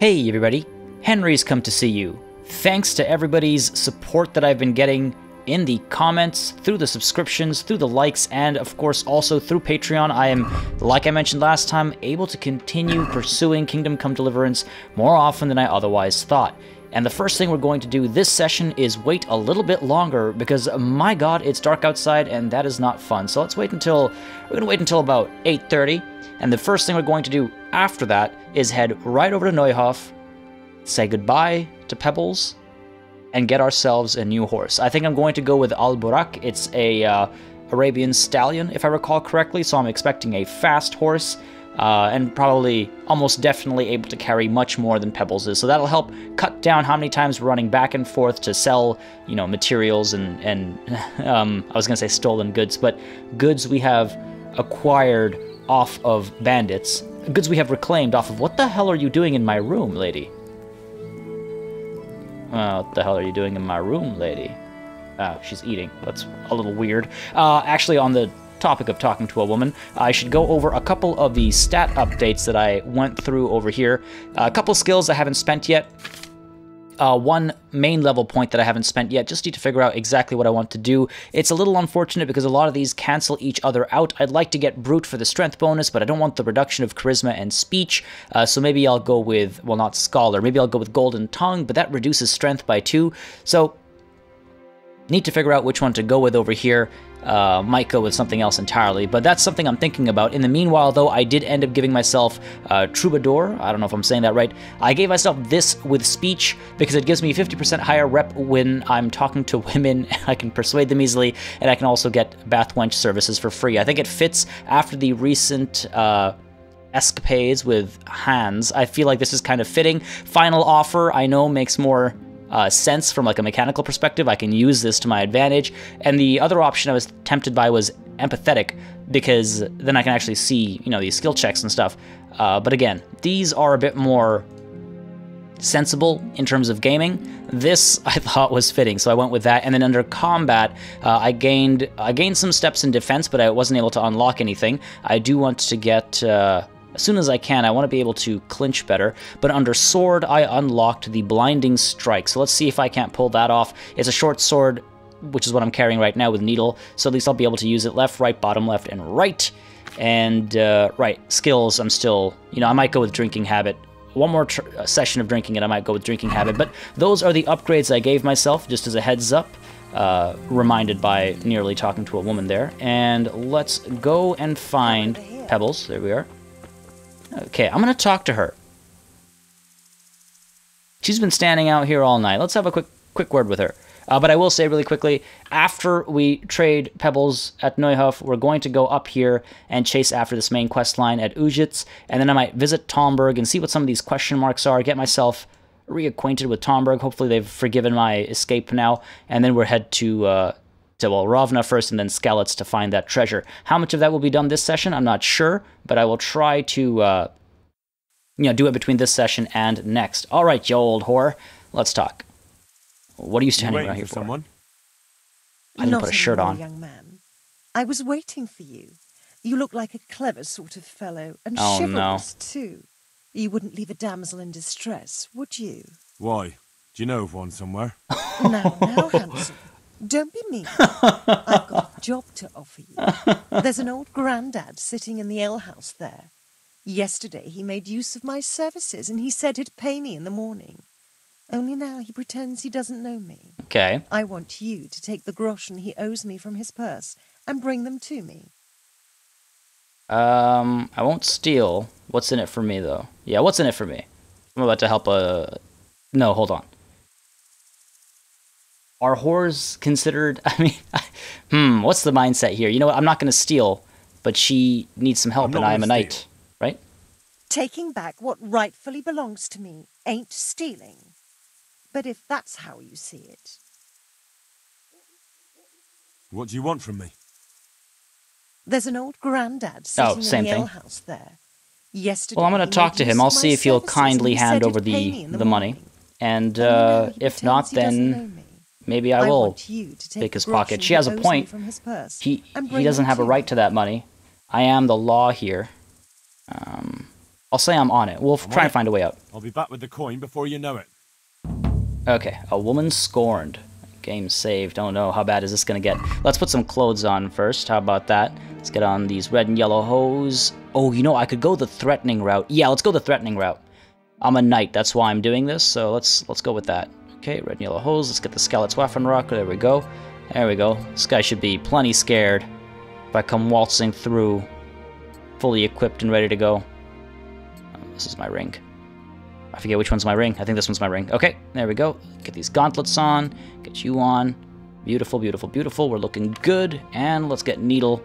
Hey everybody, Henry's come to see you. Thanks to everybody's support that I've been getting in the comments, through the subscriptions, through the likes, and of course also through Patreon. I am, like I mentioned last time, able to continue pursuing Kingdom Come Deliverance more often than I otherwise thought. And the first thing we're going to do this session is wait a little bit longer because, my god, it's dark outside and that is not fun. So let's wait until, we're going to wait until about 8:30. And the first thing we're going to do after that is head right over to Neuhof, say goodbye to Pebbles, and get ourselves a new horse. I think I'm going to go with Al-Burak. It's a Arabian stallion, if I recall correctly, so I'm expecting a fast horse, and probably almost definitely able to carry much more than Pebbles is. So that'll help cut down how many times we're running back and forth to sell, you know, materials and I was going to say stolen goods, but goods we have acquired off of bandits, goods we have reclaimed off of... What the hell are you doing in my room, lady? What the hell are you doing in my room, lady? She's eating. That's a little weird. Actually, on the topic of talking to a woman, I should go over a couple of the stat updates that I went through over here. A couple skills I haven't spent yet. One main level point that I haven't spent yet, just need to figure out exactly what I want to do. It's a little unfortunate because a lot of these cancel each other out. I'd like to get Brute for the strength bonus, but I don't want the reduction of charisma and speech, so maybe I'll go with, well, not Scholar, maybe I'll go with Golden Tongue, but that reduces strength by 2, so need to figure out which one to go with over here. Might go with something else entirely, but that's something I'm thinking about. In the meanwhile, though, I did end up giving myself Troubadour. I don't know if I'm saying that right. I gave myself this with speech because it gives me 50% higher rep when I'm talking to women. I can persuade them easily, and I can also get bath wench services for free. I think it fits after the recent escapades with Hans. I feel like this is kind of fitting. Final offer, I know, makes more sense from like a mechanical perspective. I can use this to my advantage. And the other option I was tempted by was empathetic, because then I can actually see, you know, these skill checks and stuff. But again, these are a bit more sensible in terms of gaming. This I thought was fitting, so I went with that. And then under combat, I gained some steps in defense, but I wasn't able to unlock anything. I do want to get as soon as I can, I want to be able to clinch better. But under sword, I unlocked the Blinding Strike. So let's see if I can't pull that off. It's a short sword, which is what I'm carrying right now with needle. So at least I'll be able to use it left, right, bottom, left, and right. And, right, skills, I'm still... You know, I might go with Drinking Habit. One more session of drinking and I might go with Drinking Habit. But those are the upgrades I gave myself, just as a heads up. Reminded by nearly talking to a woman there. And let's go and find Pebbles. There we are. Okay, I'm going to talk to her. She's been standing out here all night. Let's have a quick word with her. But I will say really quickly, after we trade Pebbles at Neuhof, we're going to go up here and chase after this main quest line at Ujitz, and then I might visit Talmberg and see what some of these question marks are, get myself reacquainted with Talmberg. Hopefully they've forgiven my escape now, and then we'll head to well, Ravna first and then Skalitz to find that treasure. How much of that will be done this session, I'm not sure, but I will try to, you know, do it between this session and next. All right, you old whore, let's talk. What are you standing around here for? Someone? I didn't put a shirt on. Young man. I was waiting for you. You look like a clever sort of fellow, and oh, chivalrous no. too. You wouldn't leave a damsel in distress, would you? Why? Do you know of one somewhere? Now, handsome. Don't be mean. I've got a job to offer you. There's an old grandad sitting in the alehouse there. Yesterday he made use of my services and he said he'd pay me in the morning. Only now he pretends he doesn't know me. Okay. I want you to take the groschen he owes me from his purse and bring them to me. I won't steal. What's in it for me, though? Yeah, what's in it for me? I'm about to help a... No, hold on. Are whores considered... I mean, what's the mindset here? You know what? I'm not going to steal, but she needs some help, and I am a knight, right? Taking back what rightfully belongs to me ain't stealing. But if that's how you see it... What do you want from me? There's an old grandad sitting in the alehouse there. Yesterday, well, I'm going to talk to him. I'll see if he'll kindly hand over the money. And if not, then... Maybe I will pick his pocket. She has a point. He doesn't have a right to that money. I am the law here. I'll say I'm on it. We'll try and find a way out. I'll be back with the coin before you know it. Okay, a woman scorned. Game saved. Oh no, how bad is this gonna get? Let's put some clothes on first. How about that? Let's get on these red and yellow hose. Oh, you know, I could go the threatening route. Yeah, let's go the threatening route. I'm a knight, that's why I'm doing this, so let's go with that. Okay, red and yellow hose. Let's get the Skelett's Waffenrock. There we go. There we go. This guy should be plenty scared if I come waltzing through, fully equipped and ready to go. Oh, this is my ring. I forget which one's my ring. I think this one's my ring. Okay, there we go. Get these gauntlets on. Get you on. Beautiful, beautiful, beautiful. We're looking good. And let's get Needle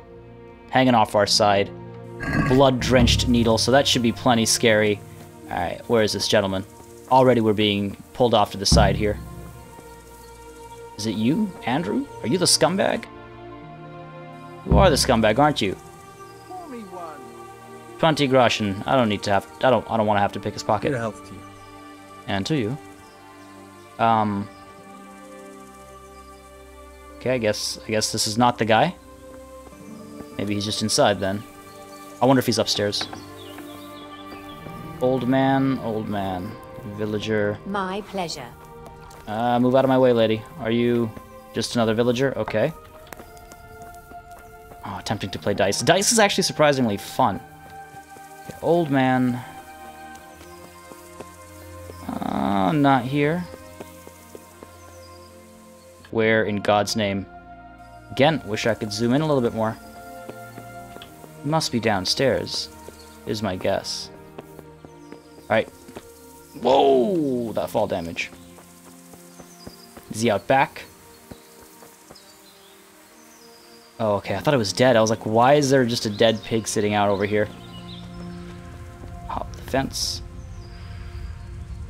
hanging off our side. Blood-drenched Needle, so that should be plenty scary. Alright, where is this gentleman? Already we're being pulled off to the side here. Is it you, Andrew? Are you the scumbag? You are the scumbag, aren't you? 20 groschen. I don't need to have. I don't want to have to pick his pocket. Good health to you. And to you. Okay, I guess this is not the guy. Maybe he's just inside then. I wonder if he's upstairs. Old man, villager. My pleasure. Move out of my way, lady. Are you just another villager? Okay. Oh, attempting to play dice. Dice is actually surprisingly fun. Okay, old man. Not here. Where in God's name? Again, wish I could zoom in a little bit more. He must be downstairs, is my guess. Alright. Whoa! That fall damage. Is he out back? Oh, okay. I thought it was dead. I was like, why is there just a dead pig sitting out over here? Hop the fence.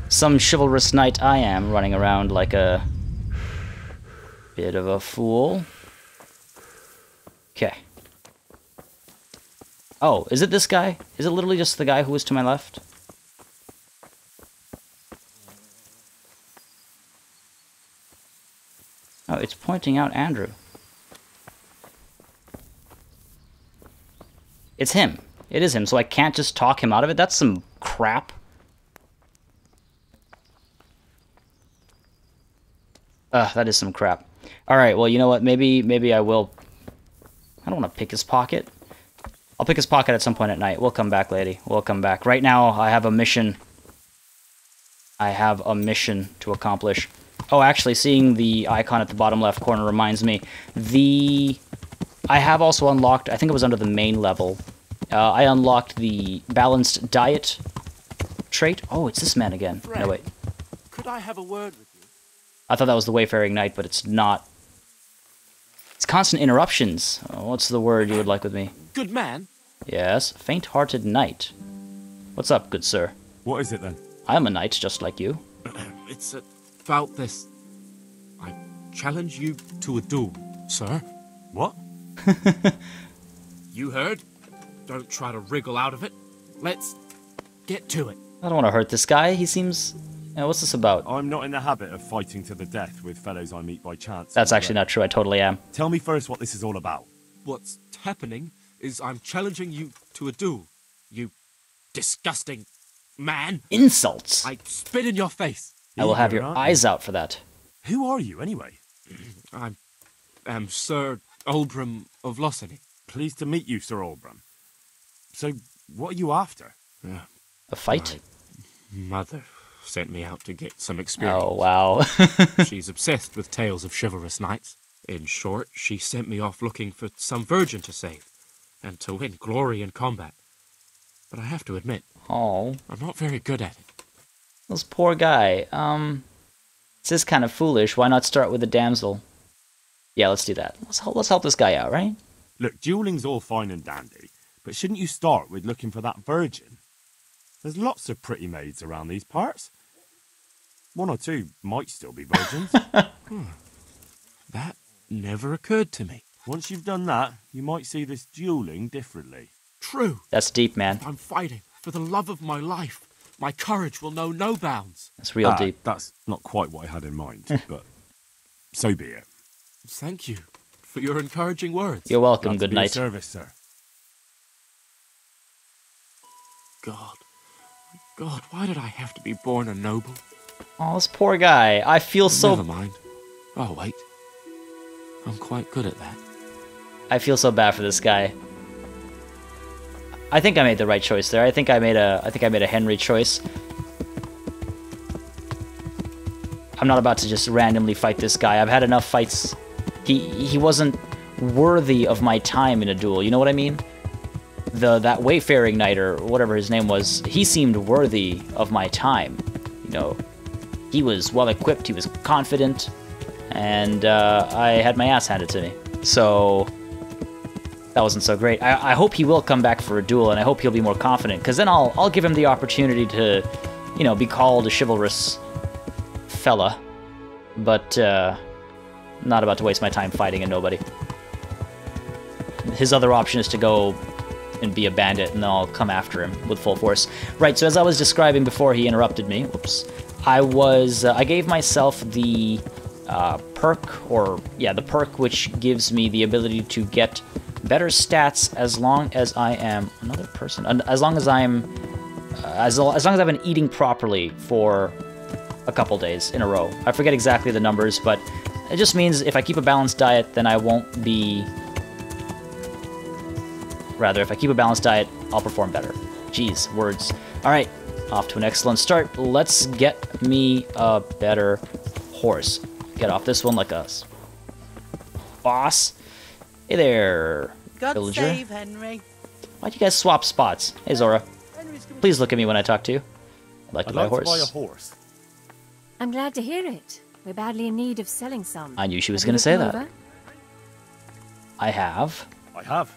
Some chivalrous knight I am, running around like a bit of a fool. Okay. Oh, is it this guy? Is it literally just the guy who was to my left? Oh, it's pointing out Andrew. It's him. It is him, so I can't just talk him out of it? That's some crap. That is some crap. Alright, well, you know what? Maybe I will... I don't want to pick his pocket. I'll pick his pocket at some point at night. We'll come back, lady. We'll come back. Right now, I have a mission. I have a mission to accomplish. Oh, actually, seeing the icon at the bottom left corner reminds me. I have also unlocked, I think it was under the main level, I unlocked the balanced diet trait. Oh, it's this man again. Friend, no, wait. Could I have a word with you? I thought that was the Wayfaring Knight, but it's not. It's constant interruptions. Oh, what's the word you would like with me? Good man. Yes, faint-hearted knight. What's up, good sir? What is it then? I am a knight, just like you. It's about this. I challenge you to a duel, sir. What? You heard? Don't try to wriggle out of it. Let's get to it. I don't want to hurt this guy. He seems... what's this about? I'm not in the habit of fighting to the death with fellows I meet by chance. That's actually not true. I totally am. Tell me first what this is all about. What's happening is I'm challenging you to a duel. You disgusting man. Insults! I spit in your face. I will have your Aren't eyes out for that. Who are you, anyway? I am Sir Oldbram of Lossany. Pleased to meet you, Sir Oldbram. So, what are you after? A fight? My mother sent me out to get some experience. Oh, wow. She's obsessed with tales of chivalrous knights. In short, she sent me off looking for some virgin to save, and to win glory in combat. But I have to admit, Oh, I'm not very good at it. this poor guy. This is kind of foolish. Why not start with a damsel? Yeah, let's do that. Let's help this guy out, right? Look, dueling's all fine and dandy, but shouldn't you start with looking for that virgin? There's lots of pretty maids around these parts. One or two might still be virgins. That never occurred to me. Once you've done that, you might see this dueling differently. True. That's deep, man. I'm fighting for the love of my life. My courage will know no bounds. That's real deep. That's not quite what I had in mind, but so be it. Thank you for your encouraging words. You're welcome, Glad to good be of night. service, sir. God, God, why did I have to be born a noble? Oh, this poor guy. I feel so... Never mind. Oh, wait. I'm quite good at that. I feel so bad for this guy. I think I made the right choice there. I think I made a Henry choice. I'm not about to just randomly fight this guy. I've had enough fights. He wasn't worthy of my time in a duel. You know what I mean? That Wayfaring Knight, or whatever his name was, he seemed worthy of my time. You know, he was well equipped, he was confident, and I had my ass handed to me. So that wasn't so great. I hope he will come back for a duel, and I hope he'll be more confident, because then I'll give him the opportunity to, you know, be called a chivalrous fella. But not about to waste my time fighting a nobody. His other option is to go and be a bandit, and then I'll come after him with full force. Right, so as I was describing before he interrupted me, whoops, I gave myself the perk, or, yeah, the perk which gives me the ability to get better stats as long as I am, another person, as long as I'm, as long as I've been eating properly for a couple days in a row. I forget exactly the numbers, but it just means if I keep a balanced diet, then I won't be... Rather, if I keep a balanced diet, I'll perform better. Jeez, words. Alright, off to an excellent start. Let's get me a better horse. Get off this one like a boss. Hey there, God villager. save Henry. Why'd you guys swap spots? Hey, Zora. Please look at me when I talk to you. I'd like to buy a horse. To buy a horse. I'm glad to hear it. We're badly in need of selling some. I knew she was Have going you to say looked that. them I have. I have.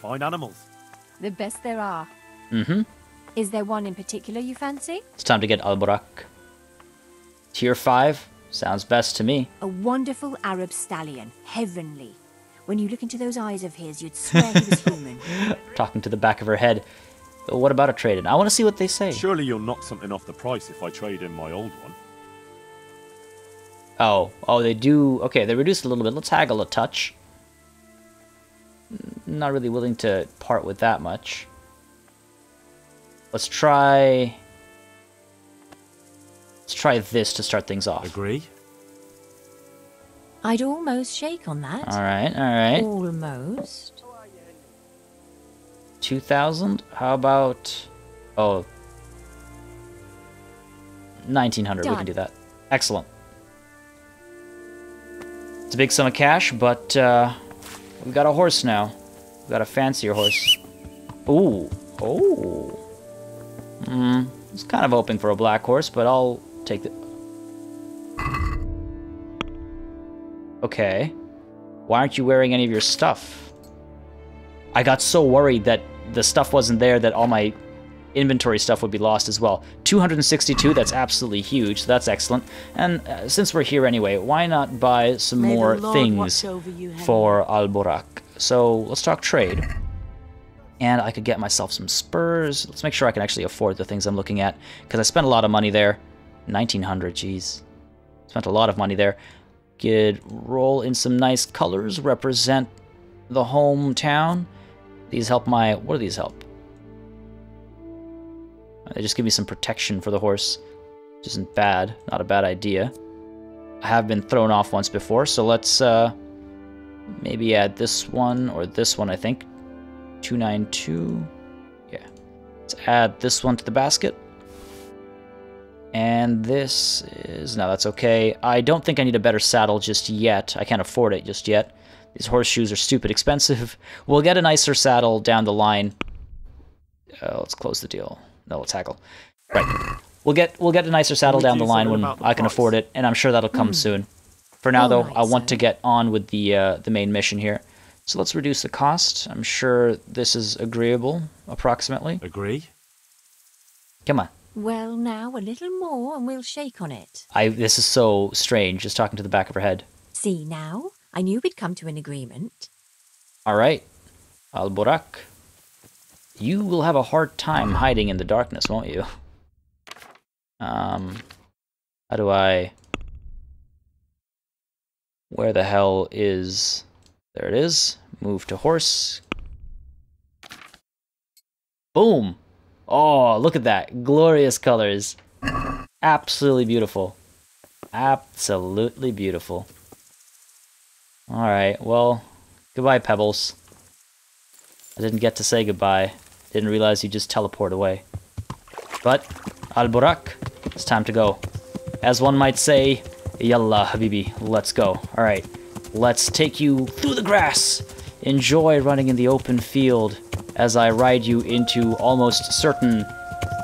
Fine animals. over? The best there are. Mm-hmm. Is there one in particular you fancy? It's time to get Alborak. Tier 5. Sounds best to me. A wonderful Arab stallion. Heavenly. When you look into those eyes of his, you'd swear he was human. Talking to the back of her head. What about a trade-in? I want to see what they say. Surely you'll knock something off the price if I trade in my old one. Oh, they do. Okay, they reduced a little bit. Let's haggle a touch. Not really willing to part with that much. Let's try this to start things off. Agree? I'd almost shake on that. All right. Almost. 2,000? How about... Oh. 1,900. We can Done. do that. Excellent. It's a big sum of cash, but we've got a horse now. We've got a fancier horse. Ooh. Oh. I was kind of hoping for a black horse, but I'll take the... Okay. Why aren't you wearing any of your stuff? I got so worried that the stuff wasn't there that all my inventory stuff would be lost as well. 262, that's absolutely huge, so that's excellent. And since we're here anyway, why not buy some May the more Lord things watch over you, Henry. for Alborak? So let's talk trade. And I could get myself some spurs. Let's make sure I can actually afford the things I'm looking at, because I spent a lot of money there. 1,900, jeez. Spent a lot of money there. Could roll in some nice colors, represent the hometown. These help my... What do these help? They just give me some protection for the horse, which isn't bad. Not a bad idea. I have been thrown off once before, so let's maybe add this one, or this one, I think. 292. Yeah. Let's add this one to the basket. And this is... No, that's okay. I don't think I need a better saddle just yet. I can't afford it just yet. These horseshoes are stupid expensive. We'll get a nicer saddle down the line. Let's close the deal. No, let's haggle. Right. We'll get a nicer saddle down the line when I can afford it, and I'm sure that'll come soon. For now, though, Alright, I want sir. to get on with the main mission here. So let's reduce the cost. I'm sure this is agreeable, approximately. Agree? Come on. Well, now, a little more and we'll shake on it. This is so strange, just talking to the back of her head. See now? I knew we'd come to an agreement. All right, Alborak. You will have a hard time hiding in the darkness, won't you? How do I... Where the hell is... There it is. Move to horse. Boom. Oh, look at that. Glorious colors. Absolutely beautiful. Absolutely beautiful. Alright, well, goodbye, Pebbles. I didn't get to say goodbye. Didn't realize you just teleport away. But, Al-Burak, it's time to go. As one might say, Yalla, Habibi, let's go. Alright, let's take you through the grass. Enjoy running in the open field as I ride you into almost certain,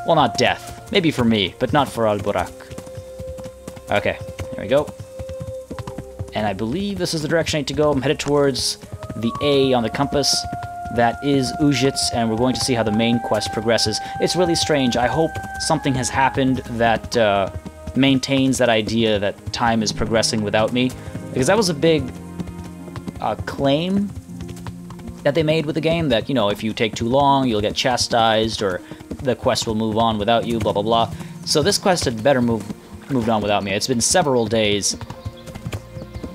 well, not death. Maybe for me, but not for Al-Burak. Okay, here we go. And I believe this is the direction I need to go. I'm headed towards the A on the compass. That is Ujits, and we're going to see how the main quest progresses. It's really strange. I hope something has happened that maintains that idea that time is progressing without me. Because that was a big claim that they made with the game, that, you know, if you take too long, you'll get chastised, or the quest will move on without you, blah, blah, blah. So this quest had better moved on without me. It's been several days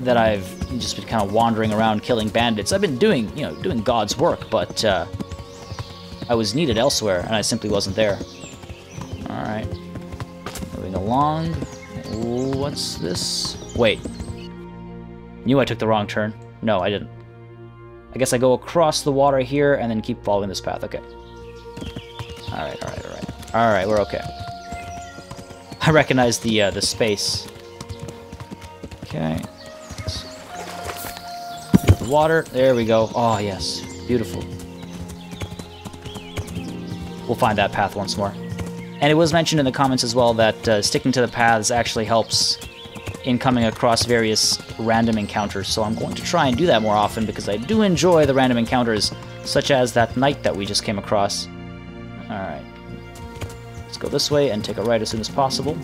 that I've just been kind of wandering around killing bandits. I've been doing, you know, doing God's work, but I was needed elsewhere, and I simply wasn't there. Alright. Moving along. What's this? Wait. Knew I took the wrong turn. No, I didn't. I guess I go across the water here and then keep following this path. Okay. Alright, alright, alright. Alright, we're okay. I recognize the space. Okay. The water. There we go. Oh, yes. Beautiful. We'll find that path once more. And it was mentioned in the comments as well that sticking to the paths actually helps in coming across various random encounters, so I'm going to try and do that more often because I do enjoy the random encounters, such as that knight that we just came across. Alright. Let's go this way and take a right as soon as possible.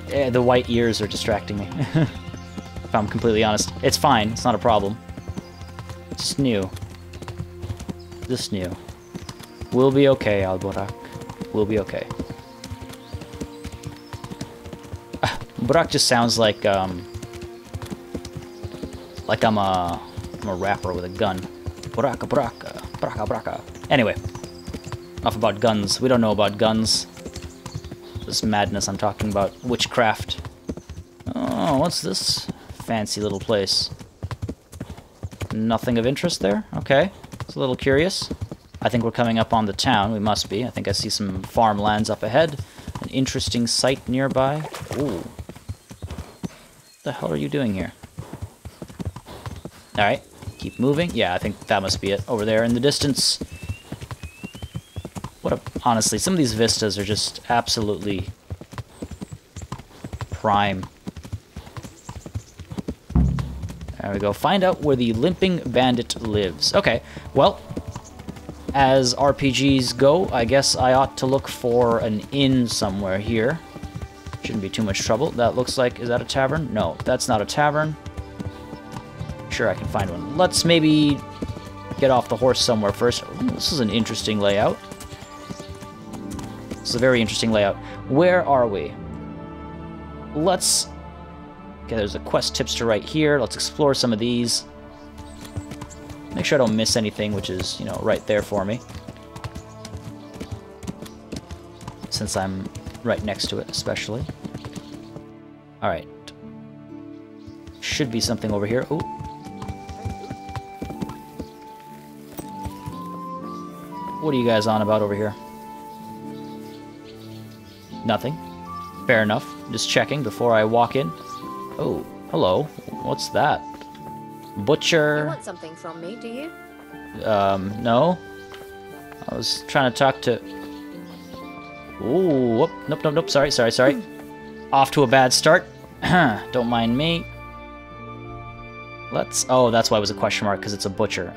The white ears are distracting me, if I'm completely honest. It's fine, it's not a problem. It's just new. Just new. We'll be okay, Al-Burak. We'll be okay. Burak just sounds like I'm a rapper with a gun. Buraka, buraka, buraka, buraka. Anyway, enough about guns. We don't know about guns. This madness I'm talking about. Witchcraft. Oh, what's this fancy little place? Nothing of interest there? Okay. It's a little curious. I think we're coming up on the town. We must be. I think I see some farmlands up ahead. An interesting site nearby. Ooh. What the hell are you doing here? Alright, keep moving. Yeah, I think that must be it. Over there in the distance. What a... Honestly, some of these vistas are just absolutely prime. There we go. Find out where the limping bandit lives. Okay, well, as RPGs go, I guess I ought to look for an inn somewhere here. Shouldn't be too much trouble. That looks like... Is that a tavern? No, that's not a tavern. Sure, I can find one. Let's maybe get off the horse somewhere first. Ooh, this is an interesting layout. This is a very interesting layout. Where are we? Let's... Okay, there's a quest tipster right here. Let's explore some of these. Make sure I don't miss anything, which is, you know, right there for me. Since I'm right next to it, especially. Alright. Should be something over here. Ooh. What are you guys on about over here? Nothing. Fair enough. Just checking before I walk in. Oh, hello. What's that? Butcher. You want something from me, do you? No. I was trying to talk to... Ooh, whoop. Nope, nope, nope. Sorry. Off to a bad start. Don't mind me. Let's... Oh, that's why it was a question mark, because it's a butcher.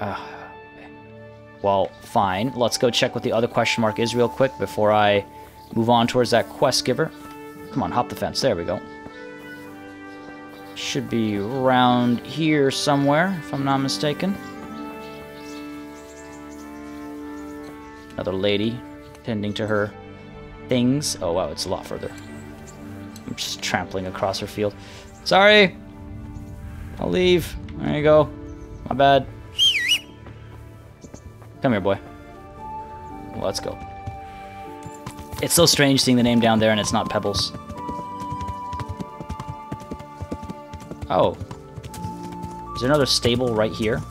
Well, fine. Let's go check what the other question mark is real quick before I move on towards that quest giver. Come on, hop the fence. There we go. Should be around here somewhere, if I'm not mistaken. Another lady tending to her things. Oh, wow, it's a lot further. I'm just trampling across her field. Sorry! I'll leave. There you go. My bad. Come here, boy. let's go. It's so strange seeing the name down there and it's not Pebbles. Oh. Is there another stable right here?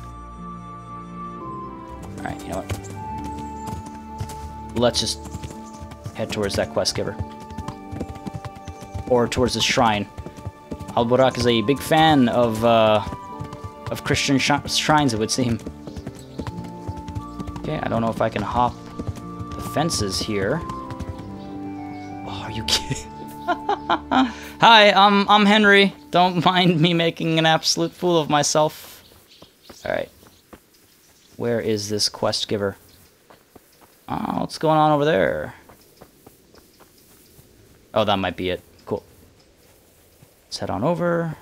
Alright, you know what? Let's just head towards that quest giver. Or towards the shrine. Alburak is a big fan of Christian shrines, it would seem. Okay, I don't know if I can hop the fences here. Oh, are you kidding? Hi, I'm Henry. Don't mind me making an absolute fool of myself. Alright. Where is this quest giver? Oh, what's going on over there? Oh, that might be it. Cool. Let's head on over.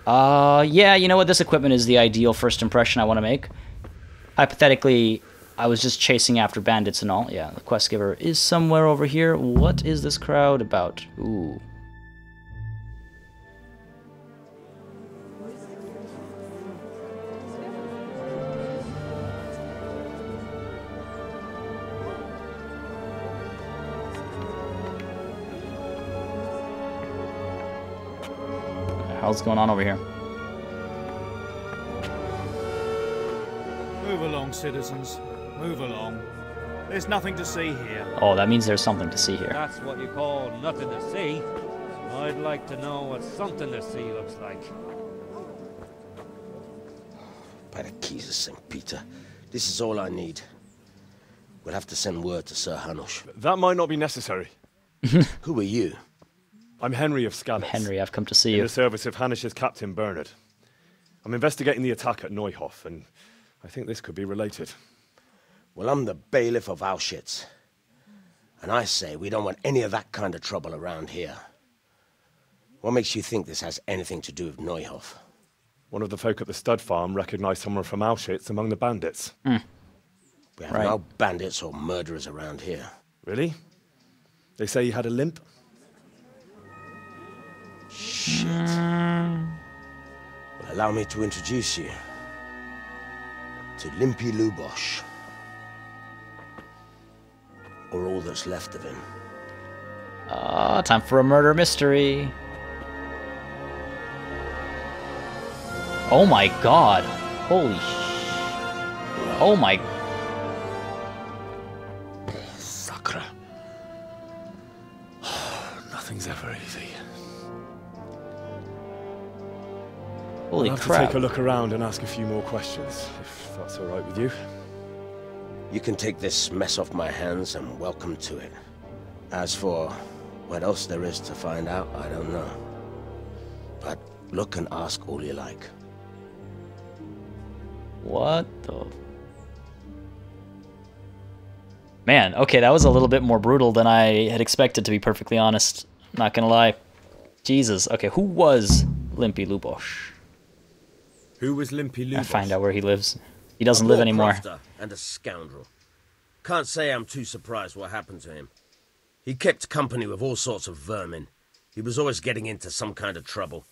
Yeah, you know what? This equipment is the ideal first impression I want to make. Hypothetically, I was just chasing after bandits and all. Yeah, the quest giver is somewhere over here. What is this crowd about? Ooh. What the hell's going on over here? Move along, citizens. Move along. There's nothing to see here. Oh, that means there's something to see here. That's what you call nothing to see. I'd like to know what something to see looks like. By the keys of St. Peter, this is all I need. We'll have to send word to Sir Hanush. That might not be necessary. Who are you? I'm Henry of Skalitz. Henry, I've come to see in you. the service of Hanush's captain Bernard. I'm investigating the attack at Neuhof, and I think this could be related. Well, I'm the bailiff of Auschwitz. And I say we don't want any of that kind of trouble around here. What makes you think this has anything to do with Neuhof? One of the folk at the stud farm recognized someone from Auschwitz among the bandits. We have no bandits or murderers around here. Really? They say he had a limp? Shit. Well, allow me to introduce you to Limpy Lubosh. Or all that's left of him. Time for a murder mystery. Oh my god. Holy sh... Oh my... Sakra. Nothing's ever easy. Holy I'll have crap. to take a look around and ask a few more questions, if that's all right with you. You can take this mess off my hands and welcome to it. As for what else there is to find out, I don't know. But look and ask all you like. What the... Man, okay, that was a little bit more brutal than I had expected, to be perfectly honest. Not gonna lie. Jesus. Okay, who was Limpy Lubosh? Who was Limpy Lubosh? I find out where he lives. He doesn't live anymore. Crofter and a scoundrel. Can't say I'm too surprised what happened to him. He kept company with all sorts of vermin. He was always getting into some kind of trouble.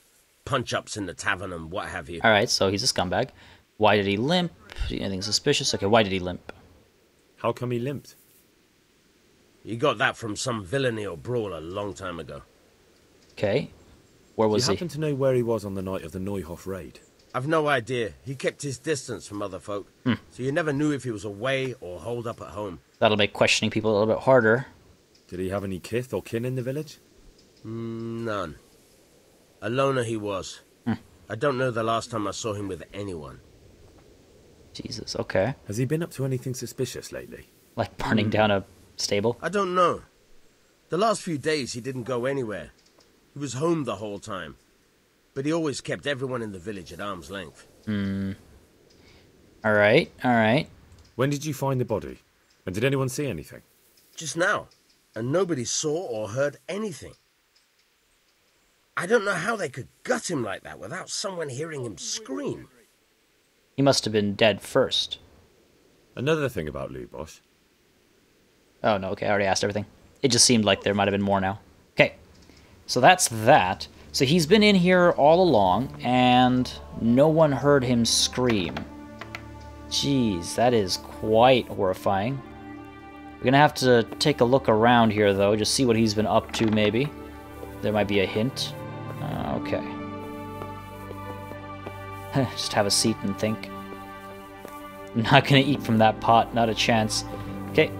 Punch-ups in the tavern and what have you. Alright, so he's a scumbag. Why did he limp? Anything suspicious? Okay, why did he limp? How come he limped? He got that from some villainy or brawl a long time ago. Okay. Where was Do you he? happen to know where he was on the night of the Neuhof raid? I've no idea. He kept his distance from other folk. So you never knew if he was away or holed up at home. That'll make questioning people a little bit harder. Did he have any kith or kin in the village? None. A loner he was. I don't know the last time I saw him with anyone. Jesus, okay. Has he been up to anything suspicious lately? Like burning down a stable? I don't know. The last few days he didn't go anywhere. He was home the whole time. But he always kept everyone in the village at arm's length. Alright, alright. When did you find the body? And did anyone see anything? Just now. And nobody saw or heard anything. I don't know how they could gut him like that without someone hearing him scream. He must have been dead first. Another thing about Lubosh. Oh, no, okay, I already asked everything. It just seemed like there might have been more now. Okay, so that's that. So he's been in here all along, and no one heard him scream. Jeez, that is quite horrifying. We're gonna have to take a look around here, though, just see what he's been up to, maybe. There might be a hint. Okay. Just have a seat and think. I'm not gonna eat from that pot, not a chance. Okay.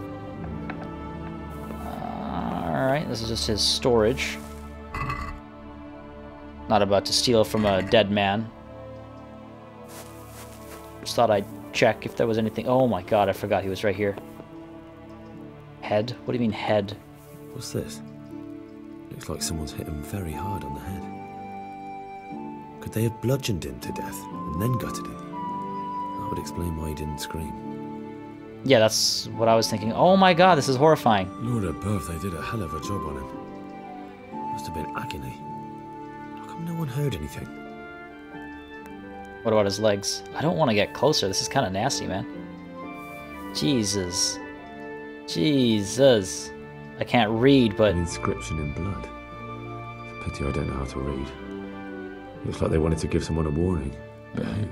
Alright, this is just his storage. Not about to steal from a dead man. Just thought I'd check if there was anything. Oh my god, I forgot he was right here. Head? What do you mean head? What's this? Looks like someone's hit him very hard on the head. Could they have bludgeoned him to death and then gutted him? That would explain why he didn't scream. Yeah, that's what I was thinking. Oh my god, this is horrifying. Lord above, they did a hell of a job on him. Must have been agony. How come no one heard anything? What about his legs? I don't want to get closer. This is kind of nasty, man. Jesus. Jesus. I can't read, but... An inscription in blood. It's a pity I don't know how to read. Looks like they wanted to give someone a warning. But who?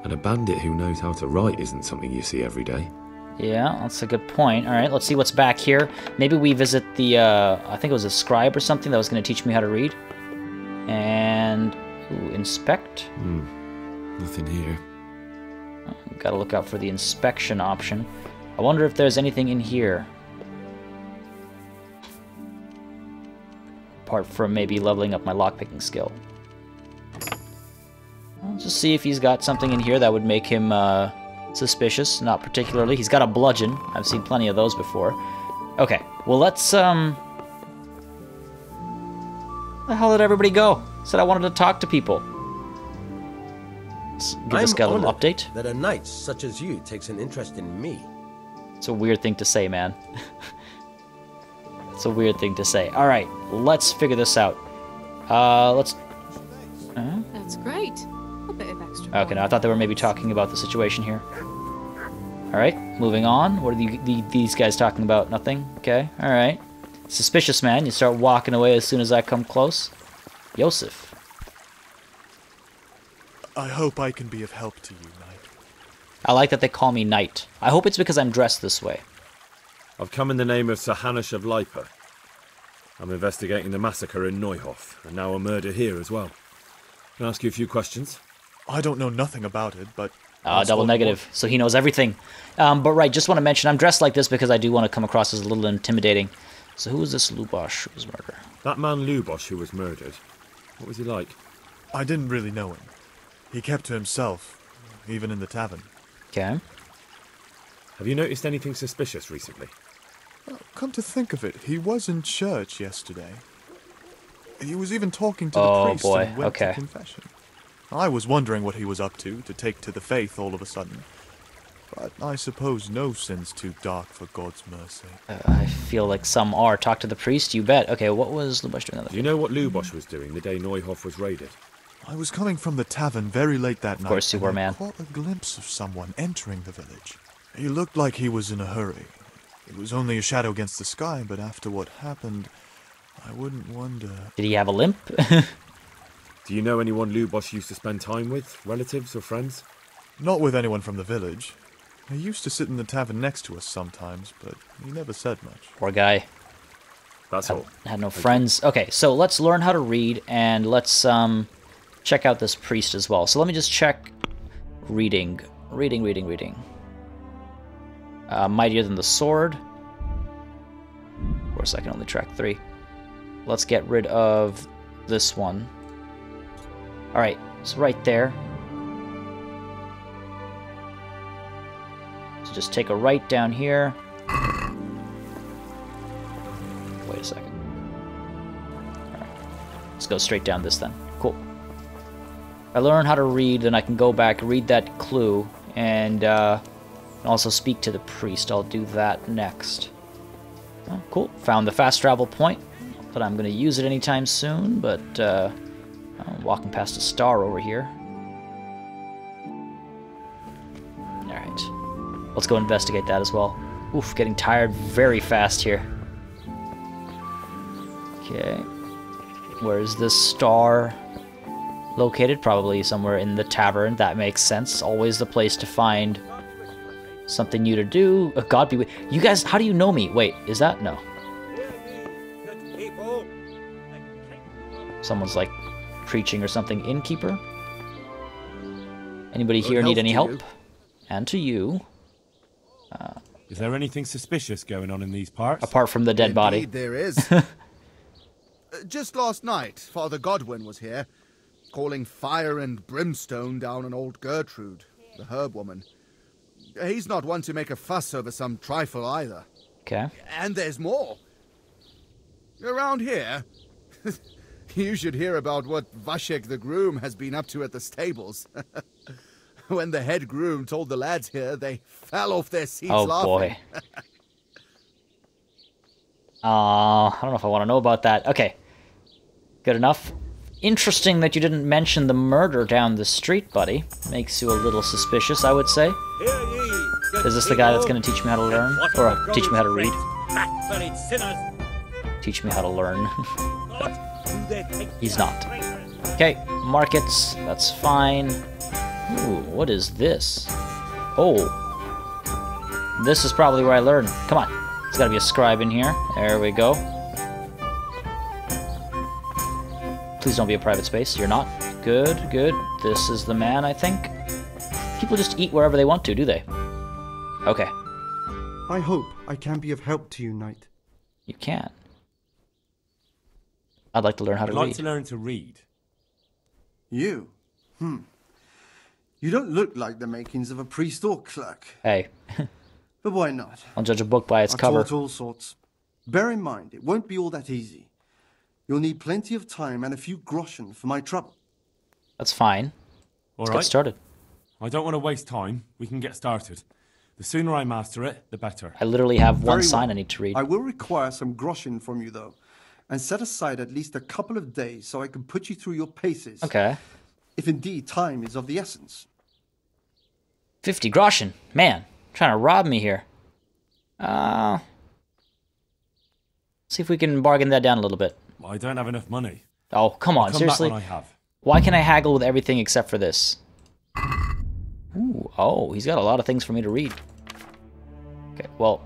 And a bandit who knows how to write isn't something you see every day. Yeah, that's a good point. Alright, let's see what's back here. Maybe we visit the, I think it was a scribe or something that was going to teach me how to read. And... Ooh, inspect? Nothing here. Gotta look out for the inspection option. I wonder if there's anything in here. Apart from maybe leveling up my lockpicking skill. I'll just see if he's got something in here that would make him suspicious. Not particularly. He's got a bludgeon. I've seen plenty of those before. Okay, well let's where the hell did everybody go? Said I wanted to talk to people. Let's give this guy a little update. That a knight such as you takes an interest in me. It's a weird thing to say, man. It's a weird thing to say. Alright, let's figure this out. Let's... That's great. A bit of extra. Okay, now I thought they were maybe talking about the situation here. Alright, moving on. What are these guys talking about? Nothing? Okay, alright. Suspicious man, you start walking away as soon as I come close. Yosef. I hope I can be of help to you, Knight. I like that they call me Knight. I hope it's because I'm dressed this way. I've come in the name of Sir Hanush of Lipa. I'm investigating the massacre in Neuhof, and now a murder here as well. Can I ask you a few questions? I don't know nothing about it, but... Double negative, so he knows everything. But right, just want to mention, I'm dressed like this because I do want to come across as a little intimidating. So who is this Lubosh who was murdered? That man Lubosh who was murdered, what was he like? I didn't really know him. He kept to himself, even in the tavern. Okay. Have you noticed anything suspicious recently? Well, come to think of it, he was in church yesterday. He was even talking to the priest and went to confession. I was wondering what he was up to take to the faith all of a sudden. But I suppose no sin's too dark for God's mercy. I feel like some are. Talk to the priest, you bet. Okay, what was Lubosh doing? Do you know what Lubosh was doing the day Neuhof was raided? I was coming from the tavern very late that night. Of course you were, man. I caught a glimpse of someone entering the village. He looked like he was in a hurry. It was only a shadow against the sky, but after what happened, I wouldn't wonder... Did he have a limp? Do you know anyone Lubosh used to spend time with? Relatives or friends? Not with anyone from the village. He used to sit in the tavern next to us sometimes, but he never said much. Poor guy. That's all. Had no friends. Okay, so let's learn how to read, and let's check out this priest as well. So let me just check reading. Reading. Mightier than the sword. Of course, I can only track 3. Let's get rid of this one. Alright, so right there. So just take a right down here. Wait a second. Alright. Let's go straight down this then. Cool. If I learn how to read, then I can go back, read that clue, and also speak to the priest. I'll do that next. Oh, cool. Found the fast travel point. Not that I'm going to use it anytime soon, but I'm walking past a star over here. Alright. Let's go investigate that as well. Oof, getting tired very fast here. Okay. Where's this star? located? Probably somewhere in the tavern. That makes sense. Always the place to find something new to do. Oh, God be with you guys. How do you know me? Wait, is that no? Someone's like preaching or something. Innkeeper? Anybody here need any help? And to you. Is there anything suspicious going on in these parts? Apart from the dead body. Indeed there is. Just last night, Father Godwin was here, calling fire and brimstone down on old Gertrude, the herb woman. He's not one to make a fuss over some trifle either. Okay. And there's more. Around here, you should hear about what Vashek the groom has been up to at the stables. When the head groom told the lads here, they fell off their seats laughing. Oh, boy. I don't know if I want to know about that. Okay. Good enough. Interesting that you didn't mention the murder down the street, buddy. Makes you a little suspicious, I would say. Is this the guy that's going to teach me how to learn? Or teach me how to read? Teach me how to learn. He's not. Okay, markets. That's fine. Ooh, what is this? Oh. This is probably where I learn. Come on. There's gotta be a scribe in here. There we go. Please don't be a private space. You're not. Good, good. This is the man, I think. People just eat wherever they want to, do they? Okay. I hope I can be of help to you, knight. You can. I'd like to learn how to read. I'd like to learn to read. You? You don't look like the makings of a priest or clerk. Hey. But why not? I'll judge a book by its I've cover. taught all sorts. Bear in mind, it won't be all that easy. You'll need plenty of time and a few groschen for my trouble. That's fine. Let's get started. I don't want to waste time. We can get started. The sooner I master it, the better. I literally have one Very sign well. I need to read. I will require some groschen from you, though, and set aside at least a couple of days so I can put you through your paces. Okay. If indeed time is of the essence. 50 groschen. Man, trying to rob me here. See if we can bargain that down a little bit. I don't have enough money. Oh, come on, I'll come seriously? back when I have. Why can I haggle with everything except for this? Ooh, oh, he's got a lot of things for me to read. Okay, well,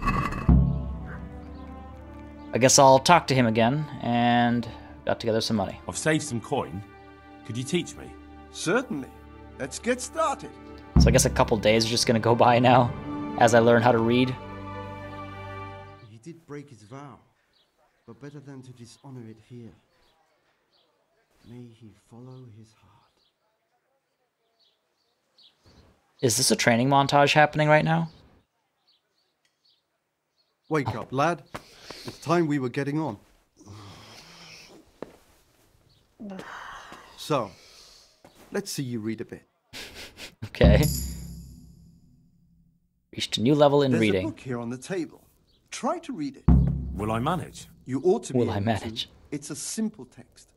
I guess I'll talk to him again and got together some money. I've saved some coin. Could you teach me? Certainly. Let's get started. So I guess a couple days are just going to go by now as I learn how to read. He did break his vow, but better than to dishonor it here. May he follow his heart. Is this a training montage happening right now? Wake up, lad. It's time we were getting on. So, let's see you read a bit. Okay. Reached a new level in There's reading. There's a book here on the table. Try to read it. Will I manage? You ought to be Will I able manage? to. It's a simple text.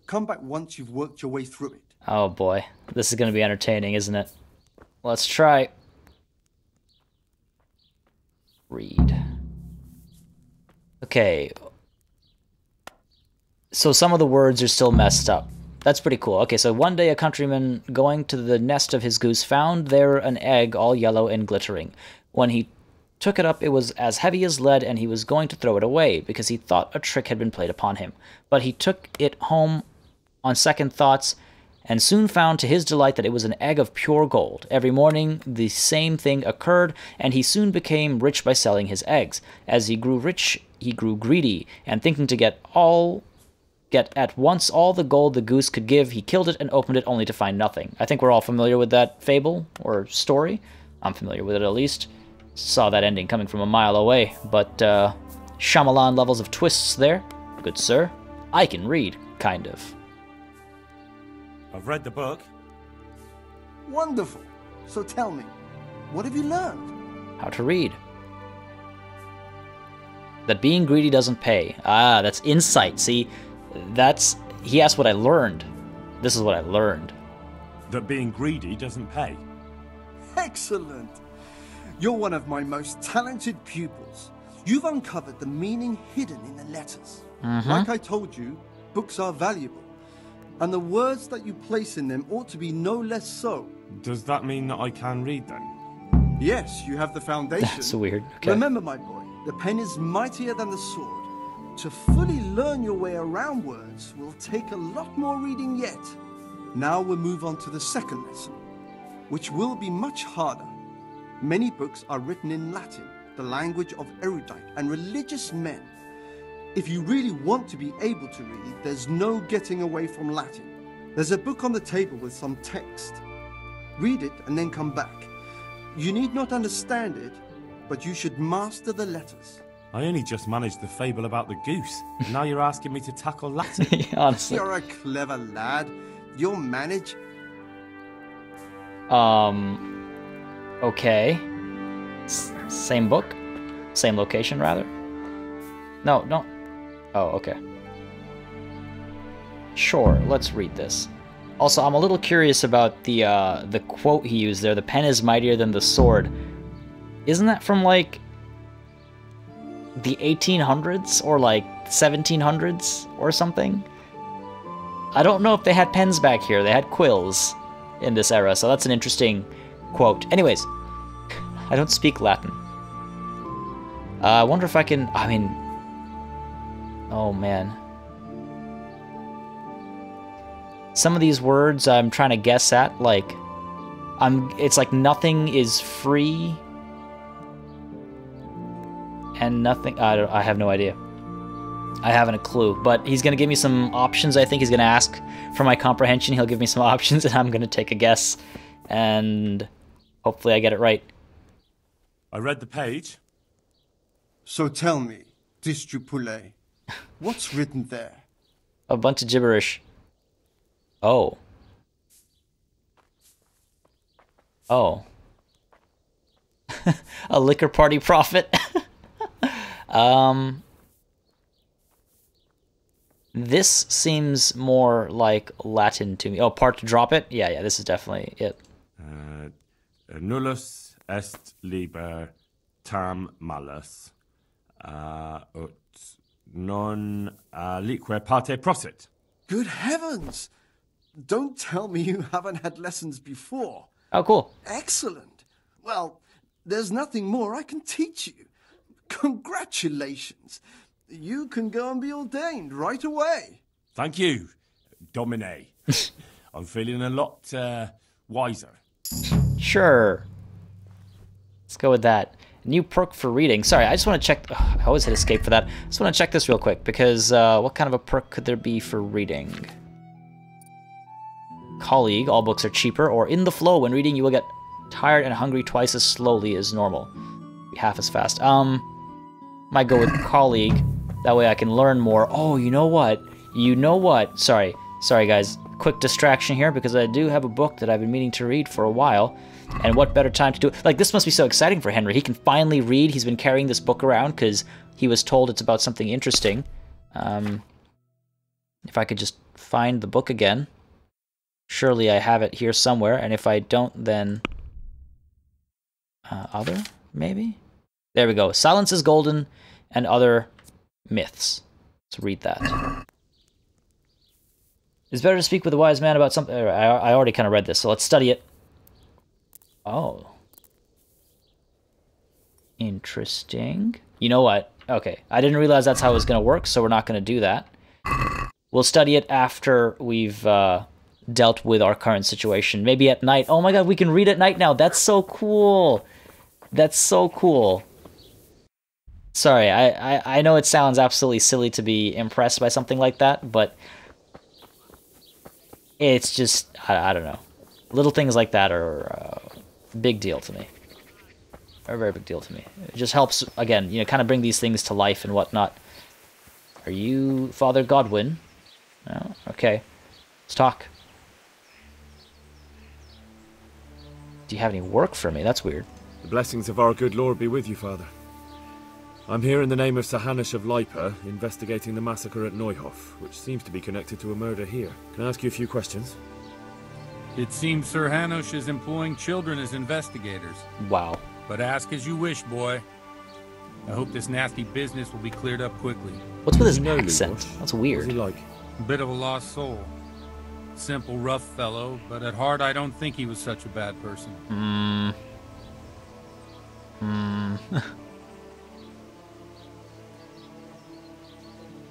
Come back once you've worked your way through it. Oh boy. This is going to be entertaining, isn't it? Let's try. Read. Okay. So some of the words are still messed up. That's pretty cool. Okay, so one day a countryman going to the nest of his goose found there an egg all yellow and glittering. When he took it up, it was as heavy as lead, and he was going to throw it away because he thought a trick had been played upon him. But he took it home on second thoughts and soon found to his delight that it was an egg of pure gold. Every morning the same thing occurred, and he soon became rich by selling his eggs. As he grew rich, he grew greedy, and thinking to get at once all the gold the goose could give, he killed it and opened it only to find nothing. I think we're all familiar with that fable or story. I'm familiar with it at least. Saw that ending coming from a mile away, but Shyamalan levels of twists there. Good sir. I can read, kind of. I've read the book. Wonderful. So tell me, what have you learned? How to read. That being greedy doesn't pay. Ah, that's insight. See, he asked what I learned. This is what I learned. That being greedy doesn't pay. Excellent. You're one of my most talented pupils. You've uncovered the meaning hidden in the letters. Mm-hmm. Like I told you, books are valuable. and the words that you place in them ought to be no less so. Does that mean that I can read then? Yes, you have the foundation. That's weird. Okay. Remember, my boy, the pen is mightier than the sword. To fully learn your way around words will take a lot more reading yet. Now we'll move on to the second lesson, which will be much harder. Many books are written in Latin, the language of erudite and religious men. If you really want to be able to read, there's no getting away from Latin. There's a book on the table with some text. Read it and then come back. You need not understand it, but you should master the letters. I only just managed the fable about the goose. Now you're asking me to tackle Latin. Yeah, honestly. You're a clever lad. You'll manage. Okay. Same book? Same location, rather? No. Oh, okay. Sure, let's read this. Also, I'm a little curious about the quote he used there. The pen is mightier than the sword. Isn't that from, like, the 1800s? Or, like, 1700s? Or something? I don't know if they had pens back here. They had quills in this era, so that's an interesting quote. Anyways, I don't speak Latin. I wonder if I can... I mean... Oh, man. Some of these words I'm trying to guess at, like... It's like nothing is free... and nothing... I have no idea. I haven't a clue, but he's going to give me some options. I think he's going to ask for my comprehension. He'll give me some options, and I'm going to take a guess, and hopefully I get it right. I read the page. So tell me, Distrupule, what's written there? A bunch of gibberish. Oh. Oh. A liquor party prophet. This seems more like Latin to me. Oh, part to drop it? Yeah, this is definitely it. Nullus est liber tam malus, ut non lique parte prosit. Good heavens! Don't tell me you haven't had lessons before. Oh, cool. Excellent. Well, there's nothing more I can teach you. Congratulations. You can go and be ordained right away. Thank you, Domine. I'm feeling a lot wiser. Sure. Let's go with that. New perk for reading. Sorry, I just want to check... I always hit escape for that. I just want to check this real quick, because what kind of a perk could there be for reading? Colleague. All books are cheaper. Or in the flow. When reading, you will get tired and hungry twice as slowly as normal. Be half as fast. Might go with colleague. That way I can learn more. Oh, you know what? Sorry guys. Quick distraction here, because I do have a book that I've been meaning to read for a while. And what better time to do it? Like, this must be so exciting for Henry. He can finally read. He's been carrying this book around because he was told it's about something interesting. If I could just find the book again. Surely I have it here somewhere. And if I don't, then... other? Maybe? There we go. Silence is Golden and Other Myths. Let's read that. It's better to speak with a wise man about something... I already kind of read this, so let's study it. Oh. Interesting. You know what? Okay, I didn't realize that's how it was going to work, so we're not going to do that. We'll study it after we've dealt with our current situation. Maybe at night. Oh my god, we can read at night now. That's so cool. That's so cool. Sorry, I know it sounds absolutely silly to be impressed by something like that, but it's just, I don't know. Little things like that are a big deal to me. A very big deal to me. It just helps, again, you know, kind of bring these things to life and whatnot. Are you Father Godwin? No? Okay. Let's talk. Do you have any work for me? That's weird. The blessings of our good Lord be with you, Father. I'm here in the name of Sir Hanush of Lipa, investigating the massacre at Neuhof, which seems to be connected to a murder here. Can I ask you a few questions? It seems Sir Hanush is employing children as investigators. Wow. But ask as you wish, boy. I hope this nasty business will be cleared up quickly. What's with his accent? That's weird. What's he like? A bit of a lost soul. Simple, rough fellow, but at heart I don't think he was such a bad person.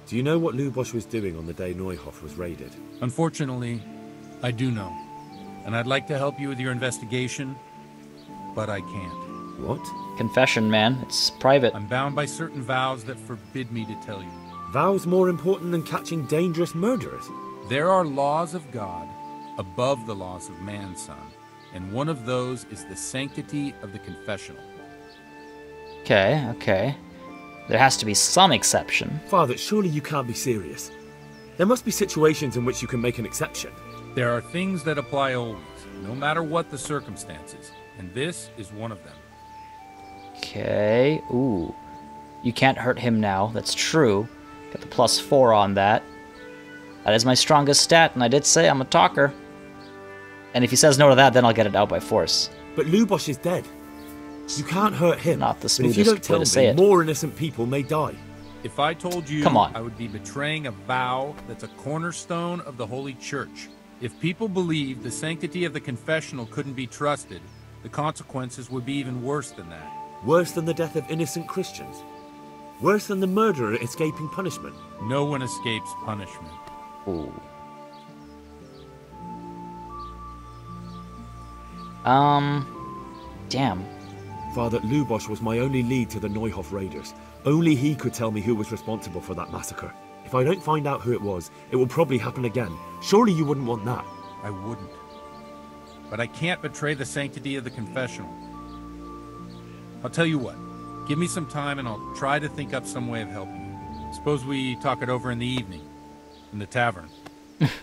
Do you know what Lubosch was doing on the day Neuhoff was raided? Unfortunately, I do know. And I'd like to help you with your investigation, but I can't. What? Confession, man. It's private. I'm bound by certain vows that forbid me to tell you. Vows more important than catching dangerous murderers? There are laws of God above the laws of man, son. And one of those is the sanctity of the confessional. Okay. There has to be some exception. Father, surely you can't be serious. There must be situations in which you can make an exception. There are things that apply always, no matter what the circumstances. And this is one of them. Okay. Ooh. You can't hurt him now. That's true. Got the +4 on that. That is my strongest stat, and I did say I'm a talker. And if he says no to that, then I'll get it out by force. But Lubosch is dead. You can't hurt him. Not the But smoothest if you don't way tell to say me, it. more innocent people may die. If I told you, Come on. I would be betraying a vow that's a cornerstone of the Holy Church. If people believed the sanctity of the confessional couldn't be trusted, the consequences would be even worse than that. Worse than the death of innocent Christians? Worse than the murderer escaping punishment? No one escapes punishment. Ooh. Damn. Father, Lubosch was my only lead to the Neuhoff raiders. Only he could tell me who was responsible for that massacre. If I don't find out who it was, it will probably happen again. Surely you wouldn't want that. I wouldn't. But I can't betray the sanctity of the confessional. I'll tell you what. Give me some time and I'll try to think up some way of helping you. Suppose we talk it over in the evening. In the tavern.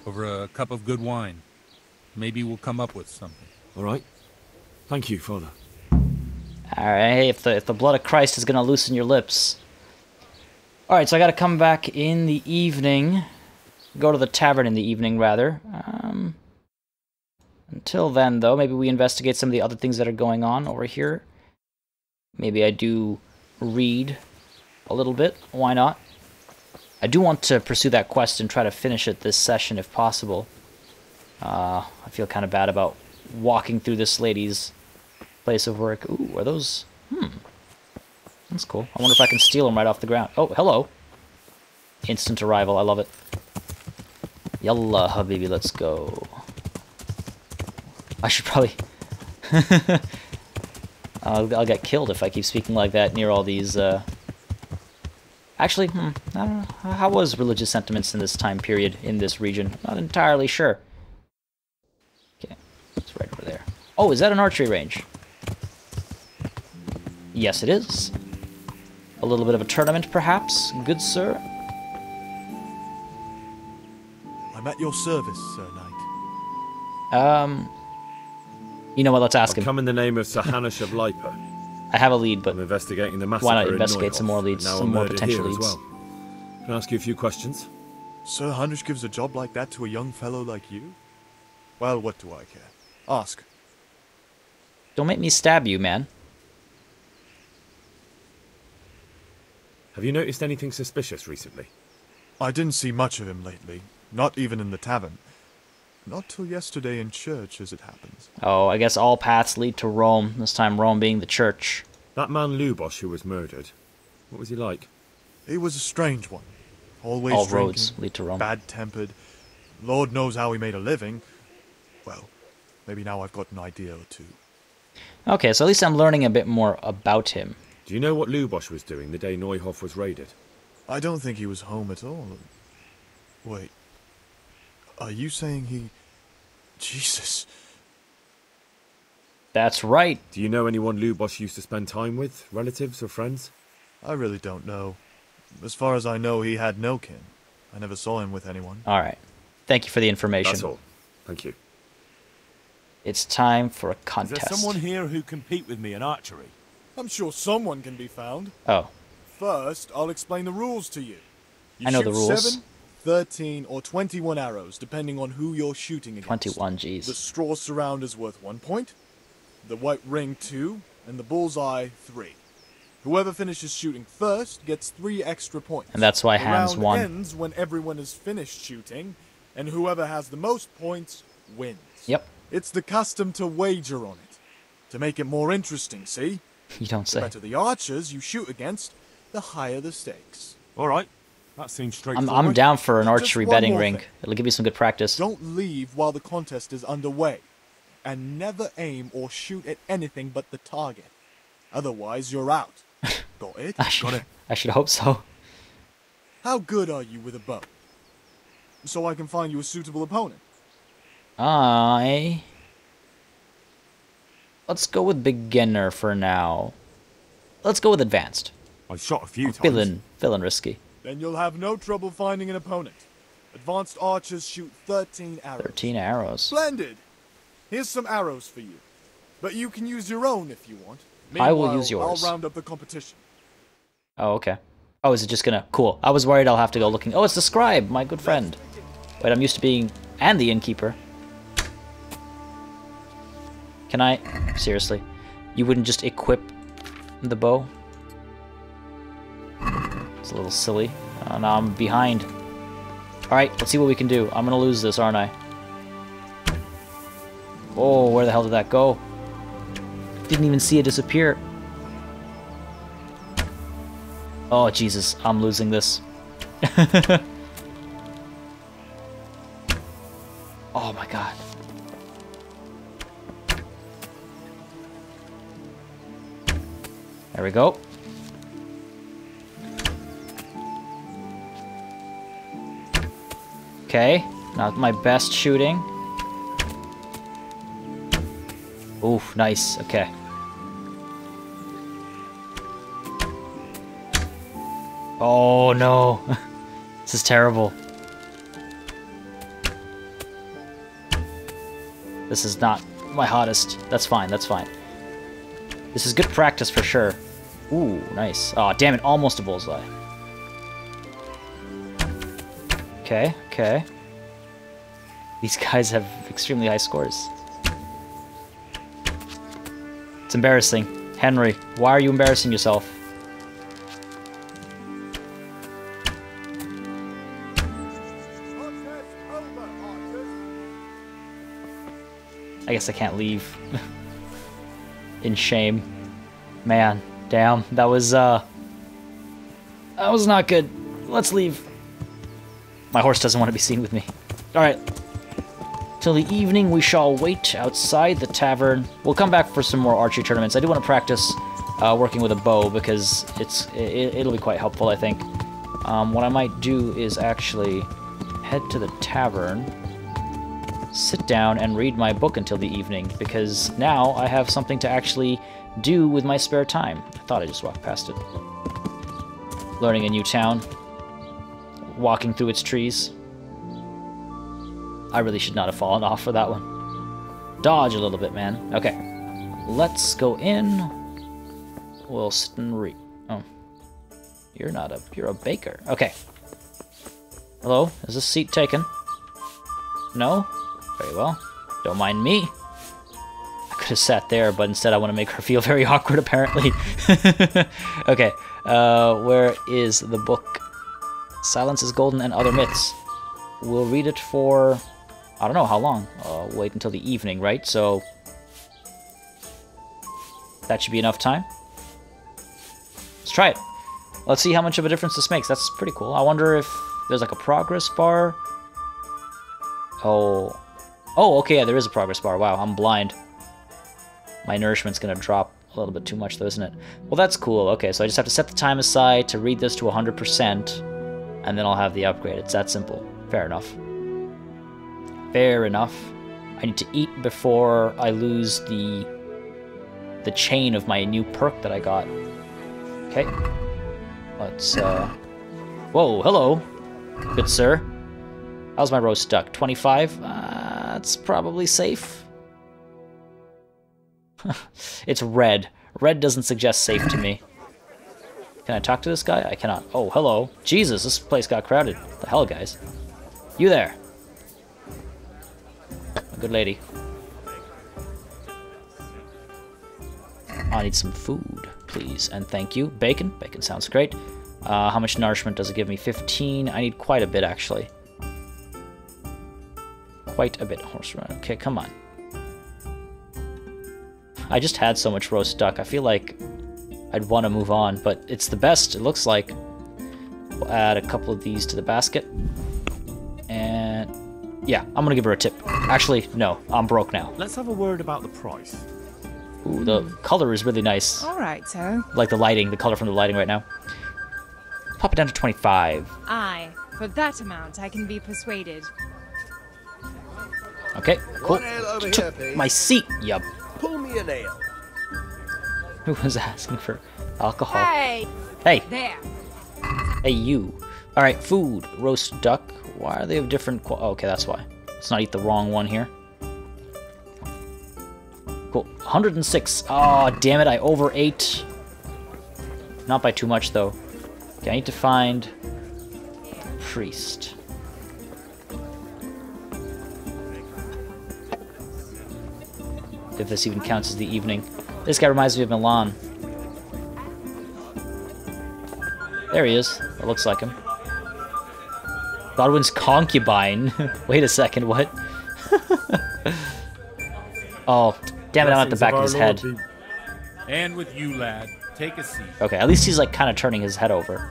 Over a cup of good wine. Maybe we'll come up with something. All right. Thank you, Father. Alright, if the blood of Christ is going to loosen your lips. Alright, so I got to come back in the evening. Go to the tavern in the evening, rather. Until then, though, maybe we investigate some of the other things that are going on over here. Maybe I do read a little bit. Why not? I do want to pursue that quest and try to finish it this session if possible. I feel kind of bad about walking through this lady's place of work. Ooh, are those... That's cool. I wonder if I can steal them right off the ground. Oh, hello. Instant arrival. I love it. Yalla, habibi, let's go. I should probably... I'll get killed if I keep speaking like that near all these, Actually, I don't know. How was religious sentiments in this time period, in this region? Not entirely sure. Okay, it's right over there. Oh, is that an archery range? Yes, it is. A little bit of a tournament, perhaps, good sir? I'm at your service, Sir Knight. You know what, let's ask him. Come in the name of Sir Hanush of Lipa. I have a lead, but I'm investigating the massacre why not in investigate Neuhoff, some more leads, now some I'm more murdered potential here leads? as well. Can I ask you a few questions? Sir Hanush gives a job like that to a young fellow like you? Well, what do I care? Ask. Don't make me stab you, man. Have you noticed anything suspicious recently? I didn't see much of him lately. Not even in the tavern. Not till yesterday in church, as it happens. Oh, I guess all paths lead to Rome, this time Rome being the church. That man Lubosch who was murdered, what was he like? He was a strange one. Always all drinking, roads lead to Rome. bad-tempered. Lord knows how he made a living. Well, maybe now I've got an idea or two. Okay, so at least I'm learning a bit more about him. Do you know what Lubosch was doing the day Neuhoff was raided? I don't think he was home at all. Wait. Are you saying he... Jesus. That's right. Do you know anyone Lubosch used to spend time with? Relatives or friends? I really don't know. As far as I know, he had no kin. I never saw him with anyone. Alright. Thank you for the information. That's all. Thank you. It's time for a contest. Is there someone here who compete with me in archery? I'm sure someone can be found. Oh. First, I'll explain the rules to you. I know the rules. 7, 13, or 21 arrows, depending on who you're shooting against. 21, jeez. The straw surround is worth 1 point, the white ring 2, and the bullseye 3. Whoever finishes shooting first gets 3 extra points. And that's why the Hans round won. ends when everyone is finished shooting, and whoever has the most points wins. Yep. It's the custom to wager on it, to make it more interesting, see? You don't say. The better the archers you shoot against, the higher the stakes. All right. That seems straightforward. I'm down for an archery Just one betting more ring. thing. It'll give you some good practice. Don't leave while the contest is underway, and never aim or shoot at anything but the target. Otherwise, you're out. Got it? I should hope so. How good are you with a bow? So I can find you a suitable opponent. Let's go with beginner for now. Let's go with advanced. I've shot a few times. Feeling risky. Then you'll have no trouble finding an opponent. Advanced archers shoot 13 arrows. 13 arrows. Splendid! Here's some arrows for you. But you can use your own if you want. I will Meanwhile, use yours. I'll round up the competition. Oh, okay. Oh, is it just gonna... Cool. I was worried I'll have to go looking... Oh, it's the scribe, my good friend. Wait, I'm used to being... And the innkeeper. Can I... Seriously? You wouldn't just equip the bow? It's a little silly. Now I'm behind. Alright, let's see what we can do. I'm gonna lose this, aren't I? Oh, where the hell did that go? Didn't even see it disappear. Oh, Jesus, I'm losing this. Oh my god. There we go. Okay, not my best shooting. Oof, nice, okay. Oh no, this is terrible. This is not my hottest. That's fine, that's fine. This is good practice for sure. Ooh, nice. Oh, damn it, almost a bullseye. Okay, okay. These guys have extremely high scores. It's embarrassing. Henry, why are you embarrassing yourself? I guess I can't leave. In shame. Man, damn, that was not good. Let's leave. My horse doesn't want to be seen with me. Alright. Till the evening we shall wait outside the tavern. We'll come back for some more archery tournaments. I do want to practice working with a bow because it'll be quite helpful, I think. What I might do is actually head to the tavern, sit down and read my book until the evening, because now I have something to actually do with my spare time. I thought I just walked past it. Learning a new town. Walking through its trees. I really should not have fallen off for that one. Dodge a little bit, man. Okay. Let's go in. We'll sit and read. Oh. You're a baker. Okay. Hello? Is this seat taken? No? Very well. Don't mind me. I could have sat there, but instead I want to make her feel very awkward, apparently. Okay. Where is the book? Silence is Golden and Other Myths. We'll read it for... I don't know how long. Wait until the evening, right? So... that should be enough time. Let's try it. Let's see how much of a difference this makes. That's pretty cool. I wonder if there's like a progress bar. Oh, okay, yeah, there is a progress bar. Wow, I'm blind. My nourishment's gonna drop a little bit too much though, isn't it? Well, that's cool. Okay, so I just have to set the time aside to read this to 100%, and then I'll have the upgrade. It's that simple. Fair enough. Fair enough. I need to eat before I lose the chain of my new perk that I got. Okay. Let's, Whoa, hello, good sir. How's my roast duck? 25? That's probably safe. It's red. Red doesn't suggest safe to me. Can I talk to this guy? I cannot. Oh, hello. Jesus, this place got crowded. What the hell, guys? You there. A good lady. I need some food, please, and thank you. Bacon? Bacon sounds great. How much nourishment does it give me? 15. I need quite a bit, actually. quite a bit. Horse run. Okay, come on. I just had so much roast duck. I feel like I'd want to move on, but it's the best, it looks like. We'll add a couple of these to the basket. And yeah, I'm gonna give her a tip. Actually, no, I'm broke now. Let's have a word about the price. Ooh, the color is really nice. All right, so. Like the lighting, the color from the lighting right now. Pop it down to 25. Aye, for that amount I can be persuaded. Okay, cool. Over Took here, my seat, yup. Pull me an ale. Who was asking for alcohol? Hey! Hey! There! Hey, you. Alright, food. Roast duck. Why are they of different oh, okay, that's why. Let's not eat the wrong one here. Cool. 106. Oh, damn it, I overate. Not by too much, though. Okay, I need to find a priest. If this even counts as the evening. This guy reminds me of Milan. There he is. That looks like him. Godwin's concubine. Wait a second, what? Oh, damn it, I'm at the back of his head. And with you, lad. Take a seat. Okay, at least he's like kind of turning his head over.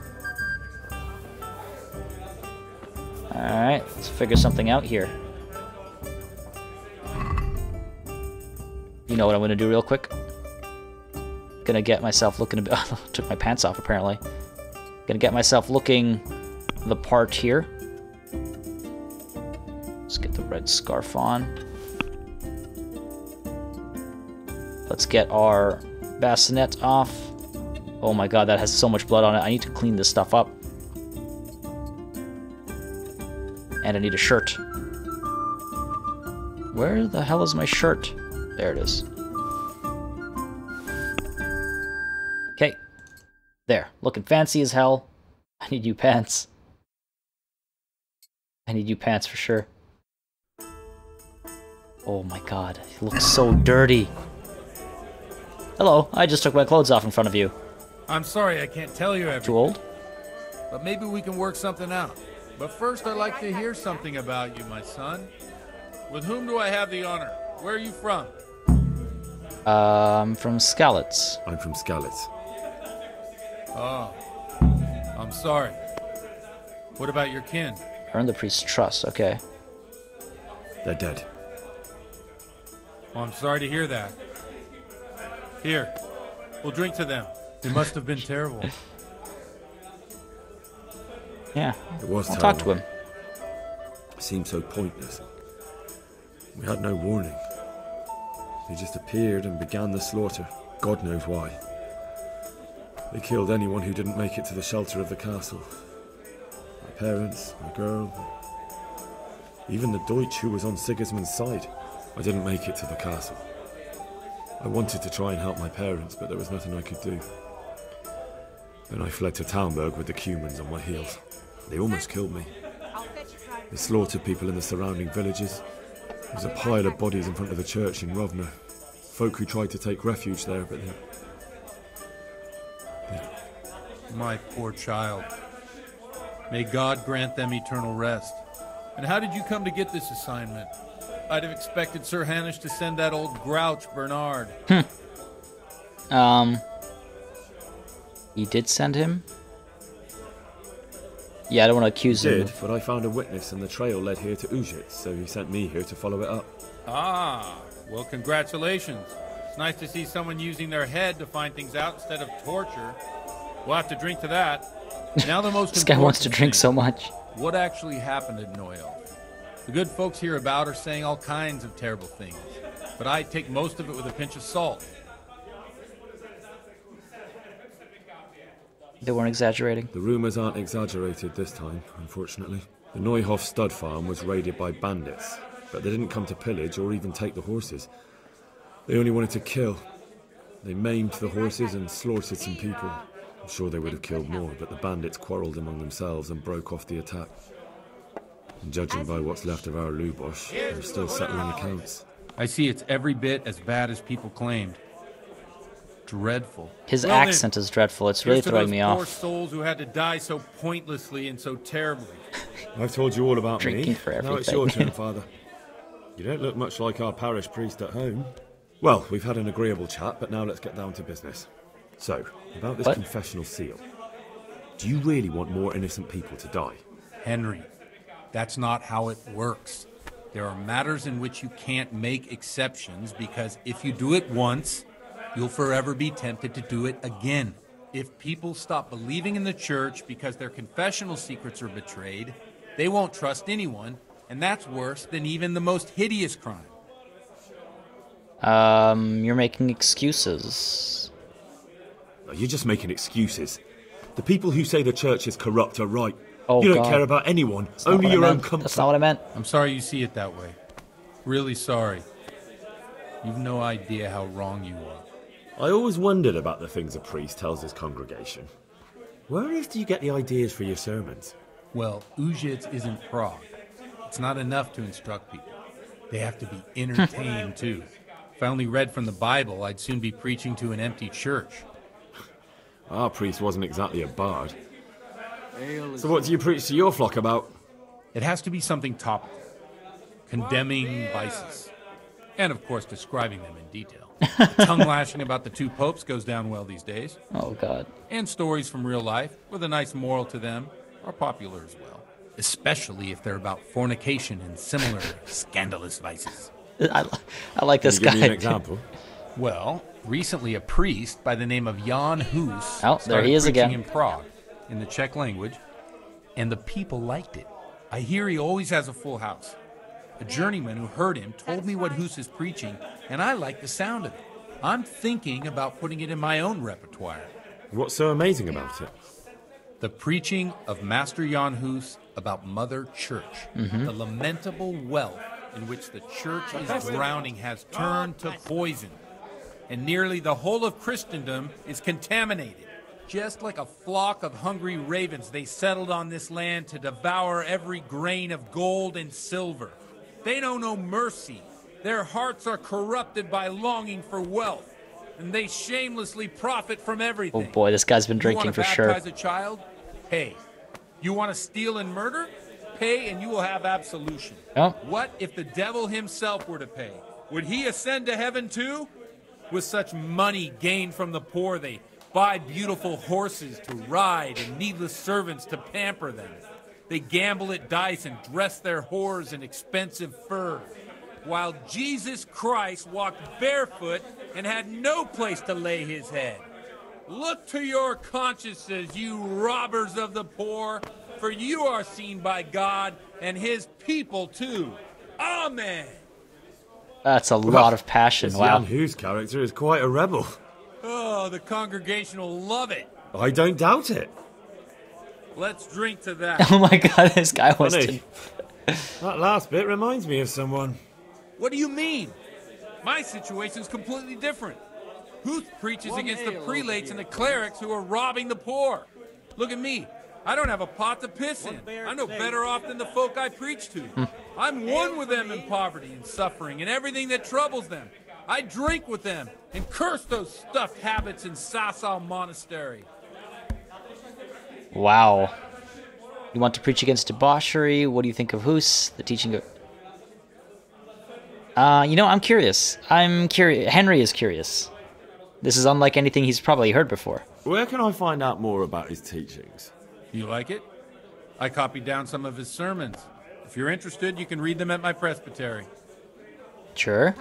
Alright, let's figure something out here. You know what I'm gonna do real quick? Gonna get myself looking a bit. Took my pants off apparently. Gonna get myself looking the part here. Let's get the red scarf on. Let's get our bassinet off. Oh my god, that has so much blood on it. I need to clean this stuff up. And I need a shirt. Where the hell is my shirt? There it is. Okay. There. Looking fancy as hell. I need new pants. I need new pants for sure. Oh my god. He looks so dirty. Hello. I just took my clothes off in front of you. I'm sorry I can't tell you everything. Too old? But maybe we can work something out. But first I'd like to hear something about you, my son. With whom do I have the honor? Where are you from? From Skalitz. I'm from Skalitz. Oh, I'm sorry. What about your kin? Earn the priest's trust, okay. They're dead. Well, I'm sorry to hear that. Here, we'll drink to them. It must have been terrible. Yeah, it was I'll terrible. talk to him. It seemed so pointless. We had no warning. They just appeared and began the slaughter. God knows why. They killed anyone who didn't make it to the shelter of the castle. My parents, my girl, even the Deutsch who was on Sigismund's side. I didn't make it to the castle. I wanted to try and help my parents, but there was nothing I could do. Then I fled to Talmberg with the Cumans on my heels. They almost killed me. They slaughtered people in the surrounding villages. There was a pile of bodies in front of the church in Rovno. Folk who tried to take refuge there, but they... My poor child. May God grant them eternal rest. And how did you come to get this assignment? I'd have expected Sir Hanish to send that old grouch, Bernard. You did send him? Yeah, I don't want to accuse him. Did, but I found a witness and the trail led here to Ujit, so he sent me here to follow it up. Ah, well, congratulations. It's nice to see someone using their head to find things out instead of torture. We'll have to drink to that. Now the most This guy wants to drink so much. What actually happened at Noel? The good folks hereabout are saying all kinds of terrible things, but I take most of it with a pinch of salt. They weren't exaggerating. The rumours aren't exaggerated this time, unfortunately. The Neuhof stud farm was raided by bandits, but they didn't come to pillage or even take the horses. They only wanted to kill. They maimed the horses and slaughtered some people. I'm sure they would have killed more, but the bandits quarrelled among themselves and broke off the attack. And judging by what's left of our Lubosh, they're still settling accounts. I see it's every bit as bad as people claimed. Dreadful. His accent is dreadful. It's really throwing me off. Poor souls who had to die so pointlessly and so terribly. I've told you all about Drinking me. for Now it's your turn, Father. You don't look much like our parish priest at home. Well, we've had an agreeable chat, but now let's get down to business. So, about this confessional seal. Do you really want more innocent people to die? Henry, that's not how it works. There are matters in which you can't make exceptions because if you do it once, you'll forever be tempted to do it again. If people stop believing in the church because their confessional secrets are betrayed, they won't trust anyone, and that's worse than even the most hideous crime. You're making excuses. No, you're just making excuses. The people who say the church is corrupt are right. Oh, you don't God. care about anyone, only your own comfort. That's not what I meant. I'm sorry you see it that way. Really sorry. You've no idea how wrong you are. I always wondered about the things a priest tells his congregation. Where on earth do you get the ideas for your sermons? Well, Ujits isn't Prague. It's not enough to instruct people. They have to be entertained, too. If I only read from the Bible, I'd soon be preaching to an empty church. Our priest wasn't exactly a bard. So what do you preach to your flock about? It has to be something topical. Condemning vices. And, of course, describing them in detail. Tongue-lashing about the two popes goes down well these days. Oh, God. And stories from real life, with a nice moral to them, are popular as well. Especially if they're about fornication and similar scandalous vices. I like this guy. Can you give me an example? Well, recently a priest by the name of Jan Hus there he is started again. preaching in Prague, in the Czech language, and the people liked it. I hear he always has a full house. A journeyman who heard him told me what Hus is preaching, and I like the sound of it. I'm thinking about putting it in my own repertoire. What's so amazing about it? The preaching of Master Jan Hus about Mother Church. The lamentable wealth in which the church is drowning has turned to poison. And nearly the whole of Christendom is contaminated. Just like a flock of hungry ravens, they settled on this land to devour every grain of gold and silver. They know no mercy. Their hearts are corrupted by longing for wealth, and they shamelessly profit from everything. Oh boy, this guy's been drinking for sure. You want to baptize a child? Pay. You want to steal and murder? Pay and you will have absolution. Oh. What if the devil himself were to pay? Would he ascend to heaven too? With such money gained from the poor, they buy beautiful horses to ride and needless servants to pamper them. They gamble at dice and dress their whores in expensive furs, while Jesus Christ walked barefoot and had no place to lay his head. Look to your consciences, you robbers of the poor, for you are seen by God and his people too. Amen. That's a lot of passion. Wow. Jan Hus' character is quite a rebel. Oh, the congregation will love it. I don't doubt it. Let's drink to that. Oh my God, this guy wants Funny. to... That last bit reminds me of someone. What do you mean? My situation's completely different. Who preaches against the prelates and the clerics who are robbing the poor? Look at me. I don't have a pot to piss in. I'm no better off than the folk I preach to. I'm one with them in poverty and suffering and everything that troubles them. I drink with them and curse those stuffed habits in Sasau Monastery. Wow. You want to preach against debauchery? What do you think of Hus, the teaching of... you know, I'm curious. Henry is curious. This is unlike anything he's probably heard before. Where can I find out more about his teachings? You like it? I copied down some of his sermons. If you're interested, you can read them at my presbytery. Sure.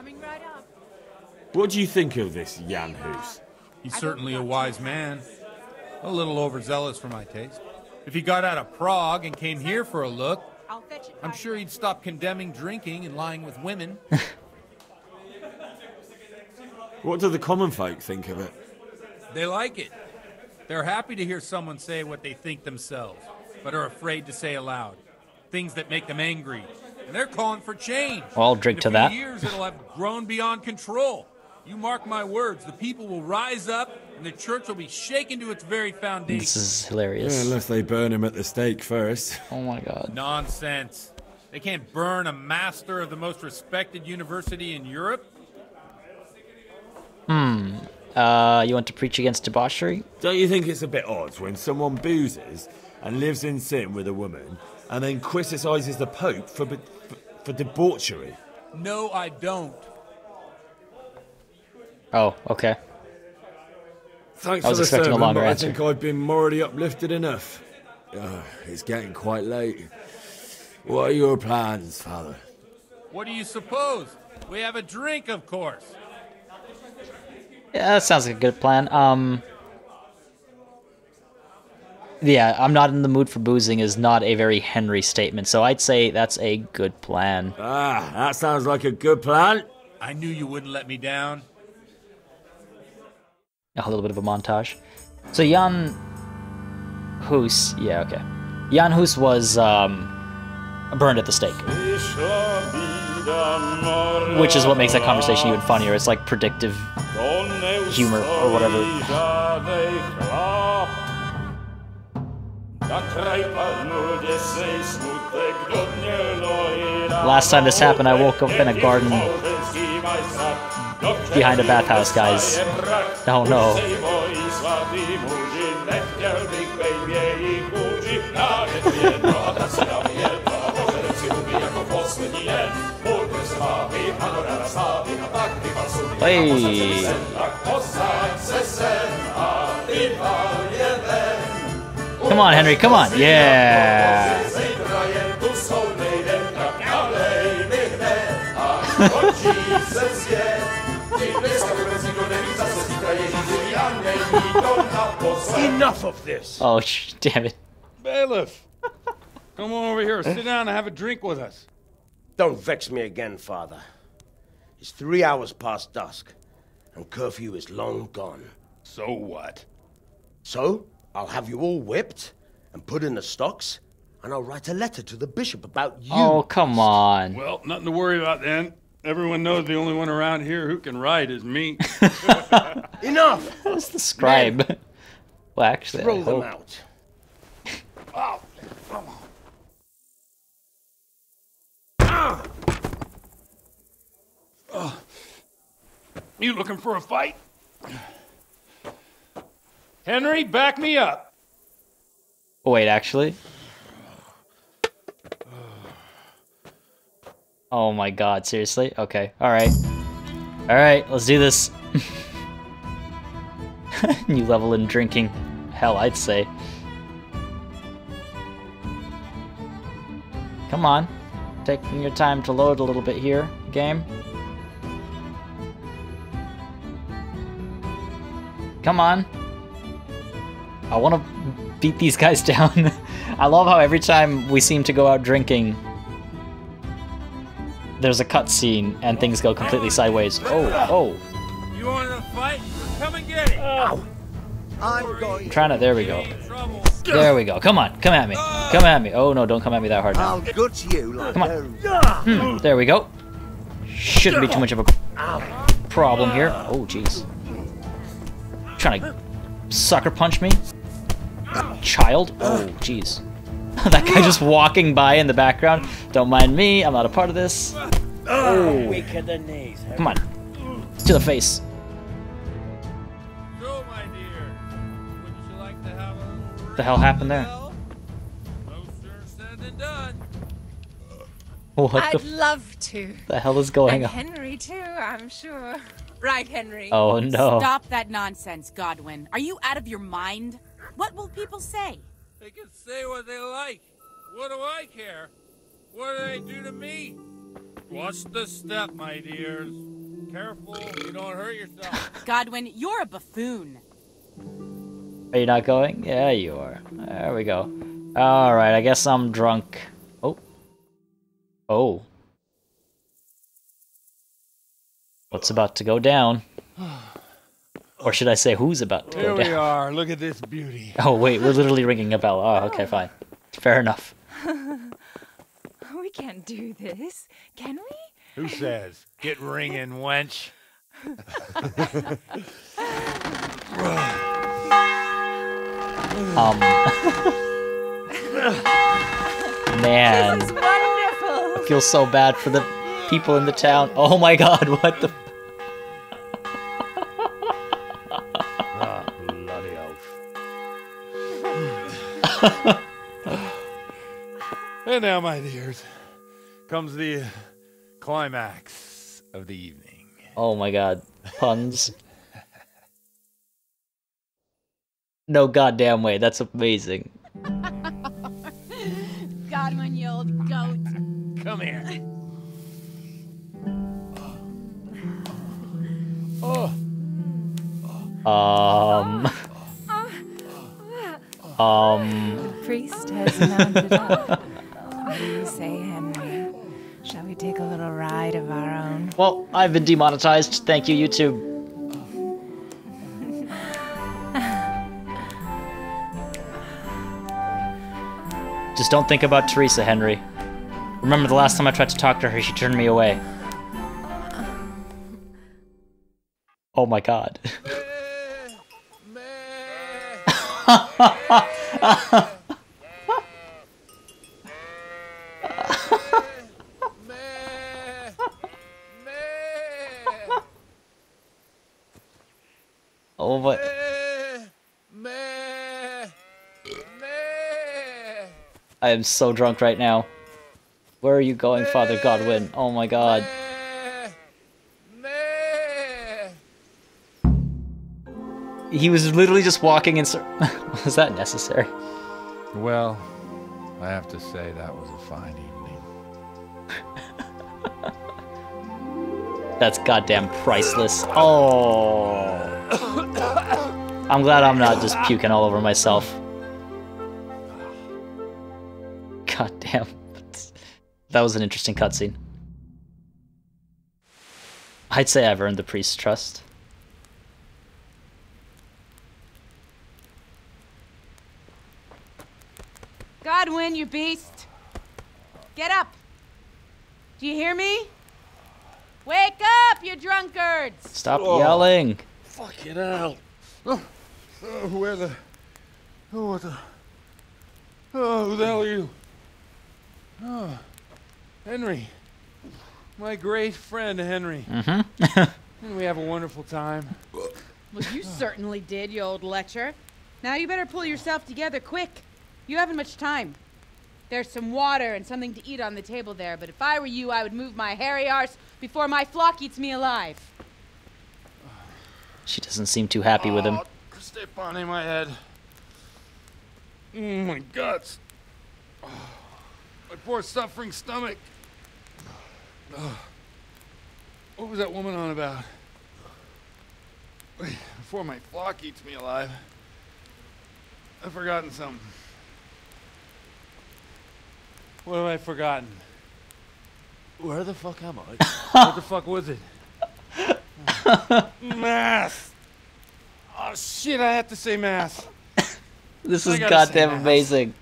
What do you think of this Jan Hus? He's certainly a wise man. A little overzealous for my taste. If he got out of Prague and came here for a look, I'm sure he'd stop condemning drinking and lying with women. What do the common folk think of it? They like it. They're happy to hear someone say what they think themselves, but are afraid to say aloud. Things that make them angry. And they're calling for change. Well, I'll drink to that. In a few years, it'll have grown beyond control. You mark my words, the people will rise up, and the church will be shaken to its very foundation. This is hilarious. Yeah, unless they burn him at the stake first. Oh my God. Nonsense. They can't burn a master of the most respected university in Europe. You want to preach against debauchery? Don't you think it's a bit odd when someone boozes and lives in sin with a woman and then criticizes the Pope for debauchery? No, I don't. Oh, okay. Thanks I was for the expecting sermon, a longer but answer. I think I've been morally uplifted enough. It's getting quite late. What are your plans, Father? What do you suppose? We have a drink, of course. Yeah, that sounds like a good plan. Yeah, I'm not in the mood for boozing is not a very Henry statement, so I'd say that's a good plan. Ah, that sounds like a good plan. I knew you wouldn't let me down. A little bit of a montage. So Jan Hus, yeah, okay. Jan Hus was burned at the stake, which is what makes that conversation even funnier. It's like predictive humor or whatever. Last time this happened, I woke up in a garden behind a bathhouse, guys. Oh no. Hey. Come on, Henry, come on. Yeah. Enough of this! Oh, damn it. Bailiff! Come on over here, sit down and have a drink with us. Don't vex me again, Father. It's 3 hours past dusk, and curfew is long gone. So what? So, I'll have you all whipped and put in the stocks, and I'll write a letter to the bishop about you. Oh, come on. Well, nothing to worry about then. Everyone knows the only one around here who can write is me. Enough! That's the scribe. Well, actually, throw them out. Oh, come on. You looking for a fight? Henry, back me up. Wait, actually? Oh my god, seriously? Okay, alright. Alright, let's do this. New level in drinking. Hell, I'd say. Come on. Taking your time to load a little bit here, game. Come on. I want to beat these guys down. I love how every time we seem to go out drinking, there's a cutscene and things go completely sideways. Oh. You want to fight? Come and get it. I'm going. Trying to. There we go. There we go. Come on. Come at me. Come at me. Oh no, don't come at me that hard now. I'll gut you like Come on. There we go. Shouldn't be too much of a problem here. Oh jeez. Trying to sucker punch me? Child? Oh jeez. That guy just walking by in the background. Don't mind me. I'm not a part of this. Oh. Weak at the knees. Come on. To the face. So, my dear, would you like to have a What the hell happened there? no sooner said than done. What I'd love to. the hell is going and on? Henry too, I'm sure. Right, Henry? Oh no. Stop that nonsense, Godwin. Are you out of your mind? What will people say? They can say what they like. What do I care? What do they do to me? Watch the step, my dears. Careful, you don't hurt yourself. Godwin, you're a buffoon. Are you not going? Yeah, you are. There we go. Alright, I guess I'm drunk. Oh. Oh. What's about to go down? Or should I say who's about to go Here down? we are. Look at this beauty. Oh wait, we're literally ringing a bell. Oh, okay, fine. Fair enough. We can't do this, can we? Who says? Get ringing, wench. Man. This is wonderful. I feel so bad for the people in the town. Oh my god, what the... Bloody oath. And now, my dears, comes the climax of the evening. Oh my god. Puns. No goddamn way. That's amazing. Godwin, you old goat. Come here. The priest has mounted up. What do you say, Henry? Shall we take a little ride of our own? Well, I've been demonetized. Thank you, YouTube. Just don't think about Teresa, Henry. Remember the last time I tried to talk to her, she turned me away. Oh my god. Oh my. I am so drunk right now. Where are you going, Father Godwin? Oh my god. He was literally just walking in. Was that necessary? Well, I have to say that was a fine evening. That's goddamn priceless. Oh. I'm glad I'm not just puking all over myself. God damn. That was an interesting cutscene. I'd say I've earned the priest's trust. Godwin, you beast! Get up! Do you hear me? Wake up, you drunkards! Stop yelling! Fucking hell! Where the... Oh, what the... Oh, who the hell are you? Oh, Henry. My great friend, Henry. Mm-hmm. Didn't we have a wonderful time? Well, you certainly did, you old lecher. Now you better pull yourself together quick. You haven't much time. There's some water and something to eat on the table there, but if I were you, I would move my hairy arse before my flock eats me alive. She doesn't seem too happy with him. Step on in my head. My guts. My poor suffering stomach. What was that woman on about? Before my flock eats me alive. I've forgotten something. What have I forgotten? Where the fuck am I? What the fuck was it? Mass! Oh shit, I have to say mass. This is goddamn amazing.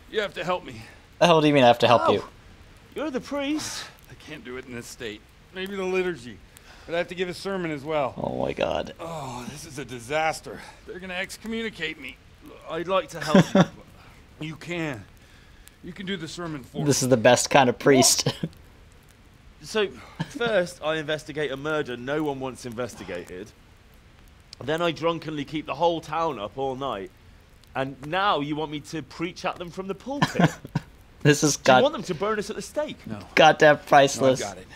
You have to help me. The hell do you mean I have to help you? You're the priest. I can't do it in this state. Maybe the liturgy. But I have to give a sermon as well. Oh my god. Oh, this is a disaster. They're gonna excommunicate me. I'd like to help you. You can. You can do the sermon for me. This is the best kind of priest. So, first I investigate a murder no one wants investigated. Then I drunkenly keep the whole town up all night. And now you want me to preach at them from the pulpit? This is Do you want them to burn us at the stake? No. Goddamn priceless. No, I've got it.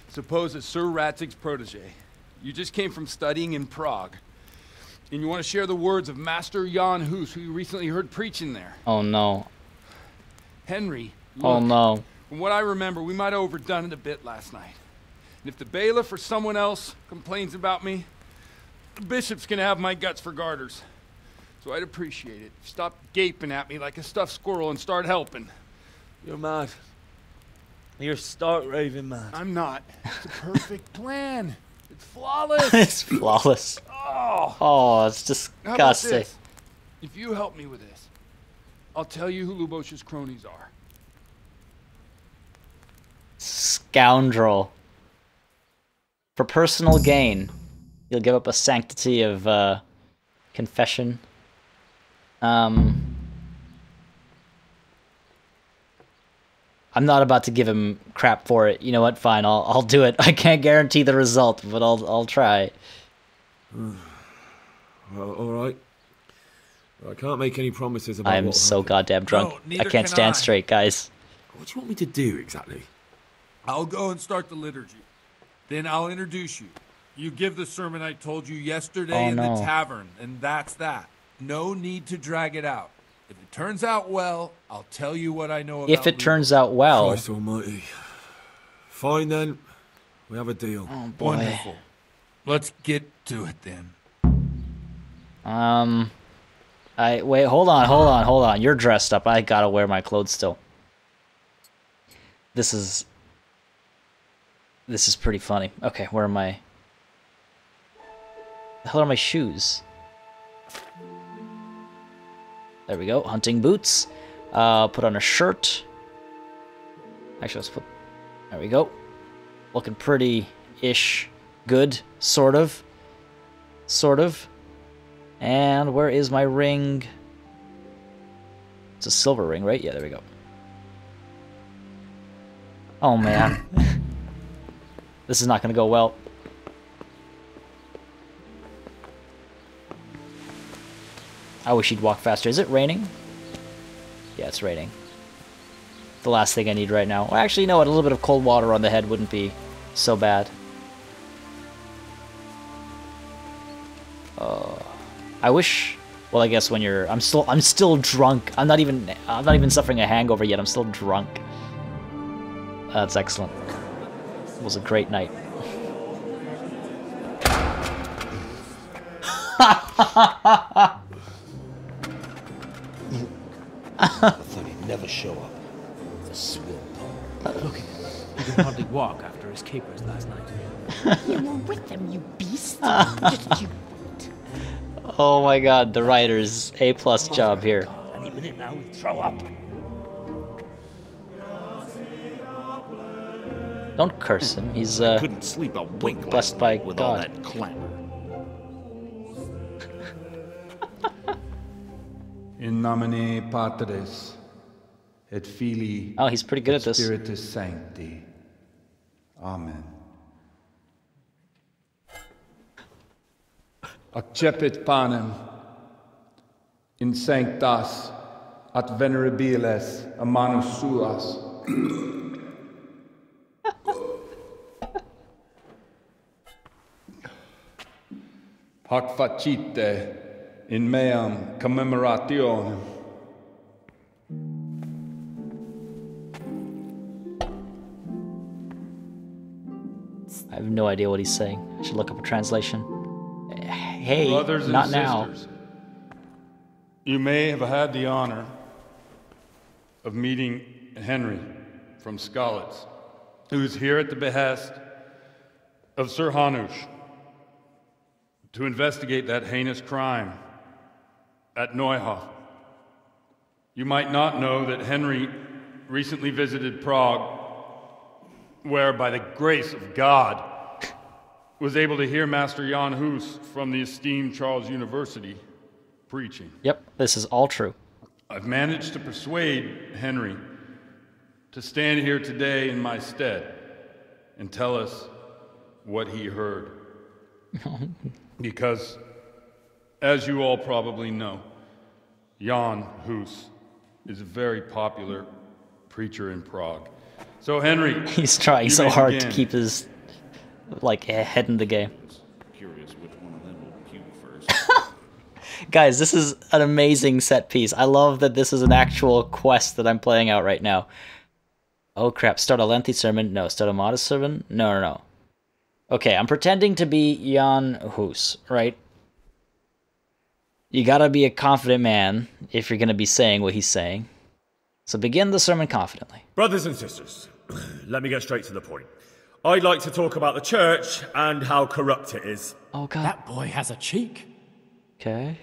Suppose that Sir Ratzig's protege. You just came from studying in Prague. And you want to share the words of Master Jan Hus, who you recently heard preaching there. Oh no. Henry, look, oh no. From what I remember, we might have overdone it a bit last night. And if the bailiff or someone else complains about me, the bishop's gonna have my guts for garters. So I'd appreciate it. Stop gaping at me like a stuffed squirrel and start helping. You're mad. You're stark raving mad. I'm not. It's a perfect plan. It's flawless. It's flawless. Oh, it's How about disgusting. this? If you help me with this, I'll tell you who Lubosh's cronies are. Scoundrel. For personal gain, you'll give up a sanctity of confession. I'm not about to give him crap for it. You know what? Fine, I'll do it. I can't guarantee the result, but I'll try. Well, all right. I can't make any promises about. I'm so goddamn drunk. I can't stand straight, guys. What do you want me to do exactly? I'll go and start the liturgy. Then I'll introduce you. You give the sermon I told you yesterday in the tavern, and that's that. No need to drag it out. If it turns out well, I'll tell you what I know about If it turns out well... Christ almighty. Fine then. We have a deal. Oh, boy. Wonderful. Let's get to it then. Wait, hold on. You're dressed up. I gotta wear my clothes still. This is pretty funny. Okay, where am I? The hell are my shoes? There we go. Hunting boots. Put on a shirt. Actually, let's put... There we go. Looking pretty-ish. Good. Sort of. Sort of. And where is my ring? It's a silver ring, right? Yeah, there we go. Oh, man. This is not going to go well. I wish he'd walk faster. Is it raining? Yeah, it's raining. The last thing I need right now. Well, actually, you know what? A little bit of cold water on the head wouldn't be so bad. I wish... Well, I guess when you're... I'm still drunk. I'm not even suffering a hangover yet. I'm still drunk. That's excellent. It was a great night. I thought he'd never show up. The swill. Look at him. He could hardly walk after his capers last night. You were with them, you beast. Just you. Oh my god, the writer's A+ job here. Any minute now, he'll throw up. Don't curse him. He's couldn't sleep a wink blessed by with God. all that clamor. In nomine Patris et Filii. Oh, he's pretty good at this. Spiritus Sancti. Amen. Accepit panem in sanctas at venerabiles a manus suas. Hac facite in meam commemorationem. I have no idea what he's saying. I should look up a translation. Hey, Brothers not and now. sisters, you may have had the honor of meeting Henry from Skalitz, who is here at the behest of Sir Hanush to investigate that heinous crime at Neuhof. You might not know that Henry recently visited Prague, where, by the grace of God, was able to hear Master Jan Hus from the esteemed Charles University preaching. Yep, this is all true. I've managed to persuade Henry to stand here today in my stead and tell us what he heard. Because, as you all probably know, Jan Hus is a very popular preacher in Prague. So, Henry, he's trying so hard to keep his head in the game. Curious which one of them will puke first. Guys, this is an amazing set piece. I love that this is an actual quest that I'm playing out right now. Oh crap, start a lengthy sermon. No, start a modest sermon. No. Okay, I'm pretending to be Jan Hus, right? You gotta be a confident man if you're gonna be saying what he's saying. So begin the sermon confidently. Brothers and sisters, let me get straight to the point. I'd like to talk about the church and how corrupt it is. Oh god. That boy has a cheek. Okay.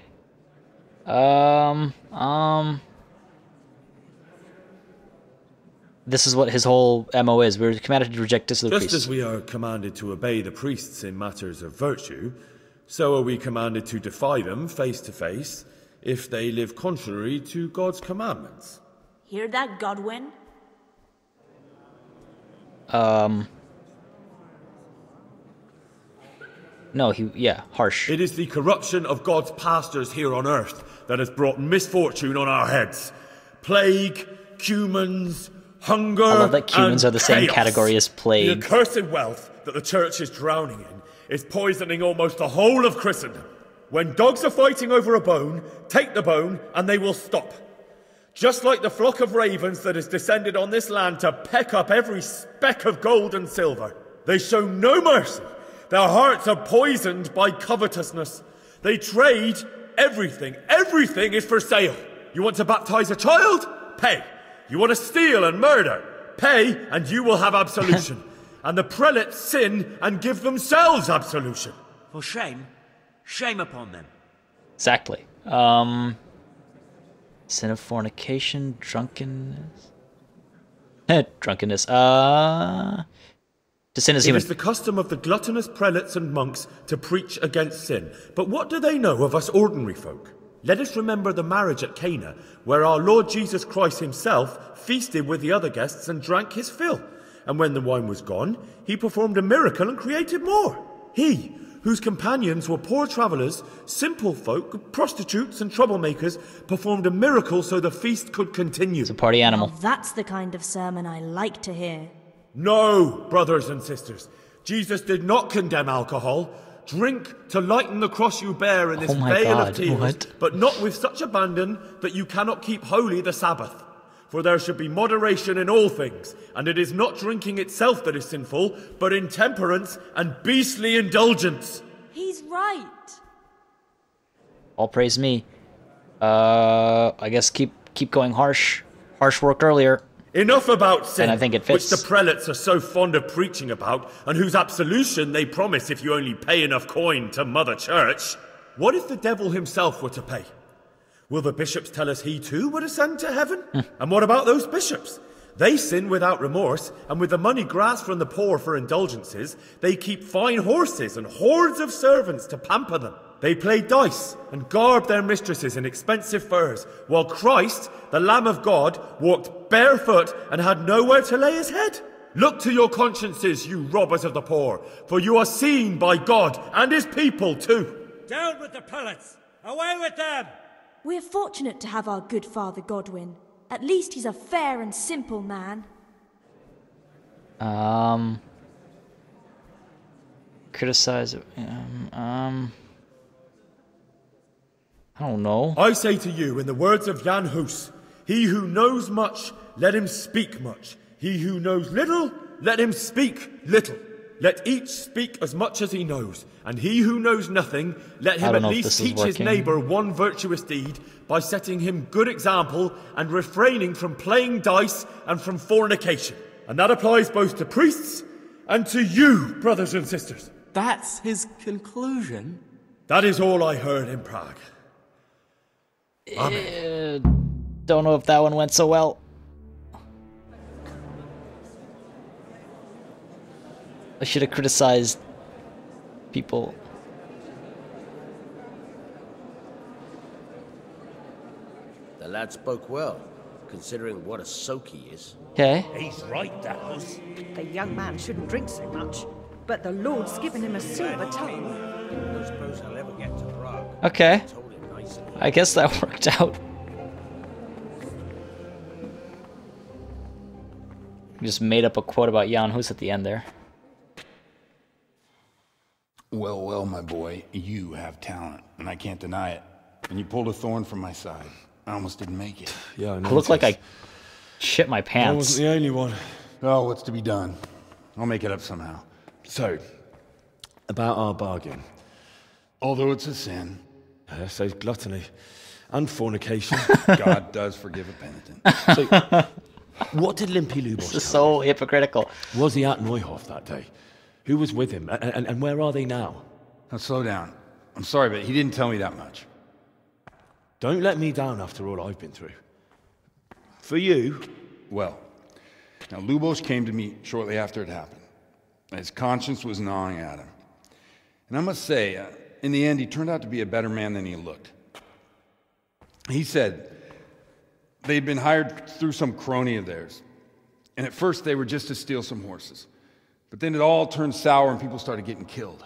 This is what his whole MO is. We're commanded to reject this of the Just priests. as we are commanded to obey the priests in matters of virtue, so are we commanded to defy them face to face if they live contrary to God's commandments. Hear that, Godwin? No, harsh. It is the corruption of God's pastors here on earth that has brought misfortune on our heads. Plague, cumens, hunger, I love that humans and are the same chaos. category as plague. The accursed wealth that the church is drowning in is poisoning almost the whole of Christendom. When dogs are fighting over a bone, take the bone and they will stop. Just like the flock of ravens that has descended on this land to peck up every speck of gold and silver. They show no mercy. Their hearts are poisoned by covetousness. They trade everything. Everything is for sale. You want to baptize a child? Pay. You want to steal and murder? Pay, and you will have absolution. And the prelates sin and give themselves absolution. For shame. Shame upon them. Exactly. Sin of fornication, drunkenness. Drunkenness. To sin is It human. is the custom of the gluttonous prelates and monks to preach against sin. But what do they know of us ordinary folk? Let us remember the marriage at Cana, where our Lord Jesus Christ himself feasted with the other guests and drank his fill. And when the wine was gone, he performed a miracle and created more. He, whose companions were poor travellers, simple folk, prostitutes and troublemakers, performed a miracle so the feast could continue. It's a party animal. Now that's the kind of sermon I like to hear. No, brothers and sisters. Jesus did not condemn alcohol. Drink to lighten the cross you bear in this vale of tears, but not with such abandon that you cannot keep holy the Sabbath. For there should be moderation in all things, and it is not drinking itself that is sinful, but intemperance and beastly indulgence. He's right. All praise me. I guess keep going harsh. Harsh worked earlier. Enough about sin, and I think it fits. which the prelates are so fond of preaching about, and whose absolution they promise if you only pay enough coin to Mother Church. What if the devil himself were to pay? Will the bishops tell us he too would ascend to heaven? And what about those bishops? They sin without remorse, and with the money grasped from the poor for indulgences, they keep fine horses and hordes of servants to pamper them. They play dice and garb their mistresses in expensive furs, while Christ, the Lamb of God, walked barefoot and had nowhere to lay his head. Look to your consciences, you robbers of the poor, for you are seen by God and his people too. Down with the prelates! Away with them! We're fortunate to have our good Father Godwin. At least he's a fair and simple man. Criticize. I don't know. I say to you, in the words of Jan Hus, he who knows much, let him speak much. He who knows little, let him speak little. Let each speak as much as he knows, and he who knows nothing, let him at least teach his neighbour one virtuous deed by setting him good example and refraining from playing dice and from fornication. And that applies both to priests and to you, brothers and sisters. That's his conclusion? That is all I heard in Prague. Don't know if that one went so well. I should have criticized people. The lad spoke well, considering what a soak he is. Okay. He's right, that was. The young man shouldn't drink so much, but the Lord's given him a silver tongue. I don't suppose I'll ever get to Prague. Okay. I guess that worked out. Just made up a quote about Jan Hus at the end there. Well, well, my boy, you have talent, and I can't deny it. And you pulled a thorn from my side. I almost didn't make it. Yeah, I I look like I shit my pants. I wasn't the only one. Oh, what's to be done? I'll make it up somehow. So, about our bargain. Although it's a sin. So gluttony and fornication. God does forgive a penitent. So, what did Limpy Lubos This is so hypocritical. Was he at Neuhof that day? Who was with him? And where are they now? Now slow down. I'm sorry, but he didn't tell me that much. Don't let me down after all I've been through. For you? Well, now Lubos came to me shortly after it happened. His conscience was gnawing at him. And I must say, in the end, he turned out to be a better man than he looked. He said they'd been hired through some crony of theirs. And at first they were just to steal some horses. But then it all turned sour and people started getting killed.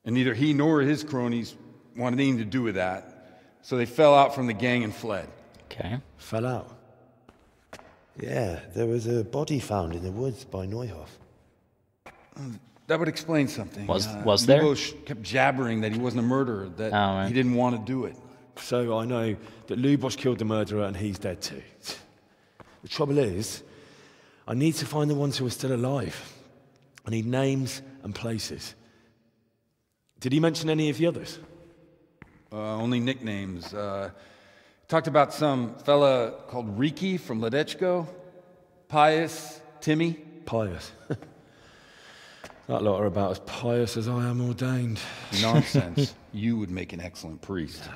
And neither he nor his cronies wanted anything to do with that. So they fell out from the gang and fled. Okay. Fell out? Yeah, there was a body found in the woods by Neuhoff. That would explain something. Was there? Lubosh kept jabbering that he wasn't a murderer, that he didn't want to do it. So I know that Lubosh killed the murderer and he's dead too. The trouble is, I need to find the ones who are still alive. I need names and places. Did he mention any of the others? Only nicknames. Talked about some fella called Riki from Ledechko, Pius, Timmy. Pius. That lot are about as pious as I am ordained. Nonsense. You would make an excellent priest.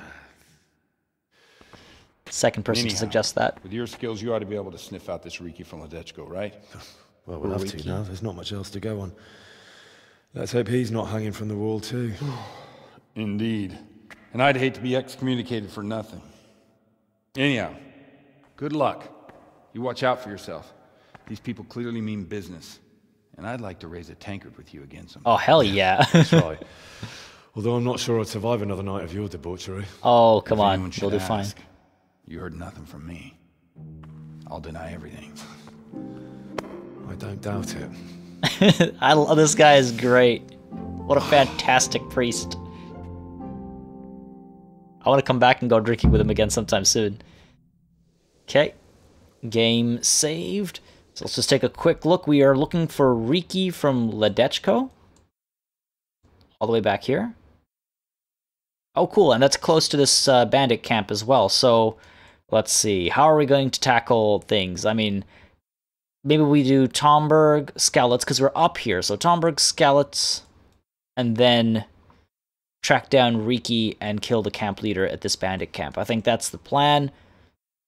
Second person to suggest that. With your skills, you ought to be able to sniff out this Riki from Ledechko, right? Well, we'll have to now. There's not much else to go on. Let's hope he's not hanging from the wall too. Indeed. And I'd hate to be excommunicated for nothing. Anyhow, good luck. You watch out for yourself. These people clearly mean business. And I'd like to raise a tankard with you again sometime. Oh, hell yeah. That's right. Although I'm not sure I'd survive another night of your debauchery. Oh, come on. We'll do fine. You heard nothing from me. I'll deny everything. I don't doubt it. This guy is great. What a fantastic priest. I want to come back and go drinking with him again sometime soon. Okay. Game saved. So let's just take a quick look. We are looking for Riki from Ledechko. All the way back here. Oh, cool. And that's close to this bandit camp as well. So let's see. How are we going to tackle things? I mean, maybe we do Tomberg, Skalitz, because we're up here. So Tomberg, Skalitz, and then track down Riki and kill the camp leader at this bandit camp. I think that's the plan.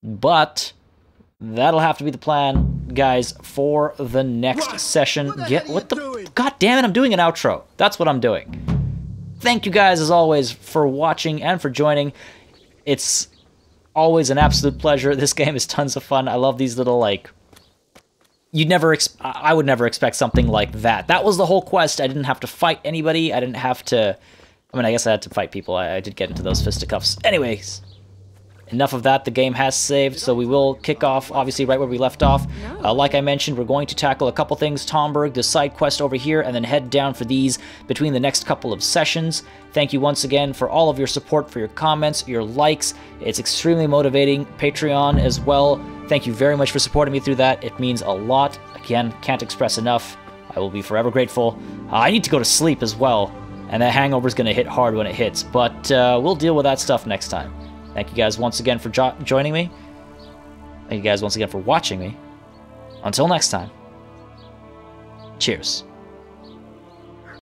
But that'll have to be the plan, guys, for the next session. God damn it, I'm doing an outro. That's what I'm doing. Thank you guys, as always, for watching and for joining. It's always an absolute pleasure. This game is tons of fun. I love these little, like... I would never expect something like that. That was the whole quest. I didn't have to fight anybody. I didn't have to... I mean, I guess I had to fight people. I did get into those fisticuffs. Anyways, enough of that. The game has saved, so we will kick off, obviously, right where we left off. Like I mentioned, we're going to tackle a couple things. Tomberg, the side quest over here, and then head down for these between the next couple of sessions. Thank you once again for all of your support, for your comments, your likes. It's extremely motivating. Patreon as well. Thank you very much for supporting me through that. It means a lot. Again, can't express enough. I will be forever grateful. I need to go to sleep as well. And that hangover is going to hit hard when it hits. But we'll deal with that stuff next time. Thank you guys once again for joining me. Thank you guys once again for watching me. Until next time. Cheers.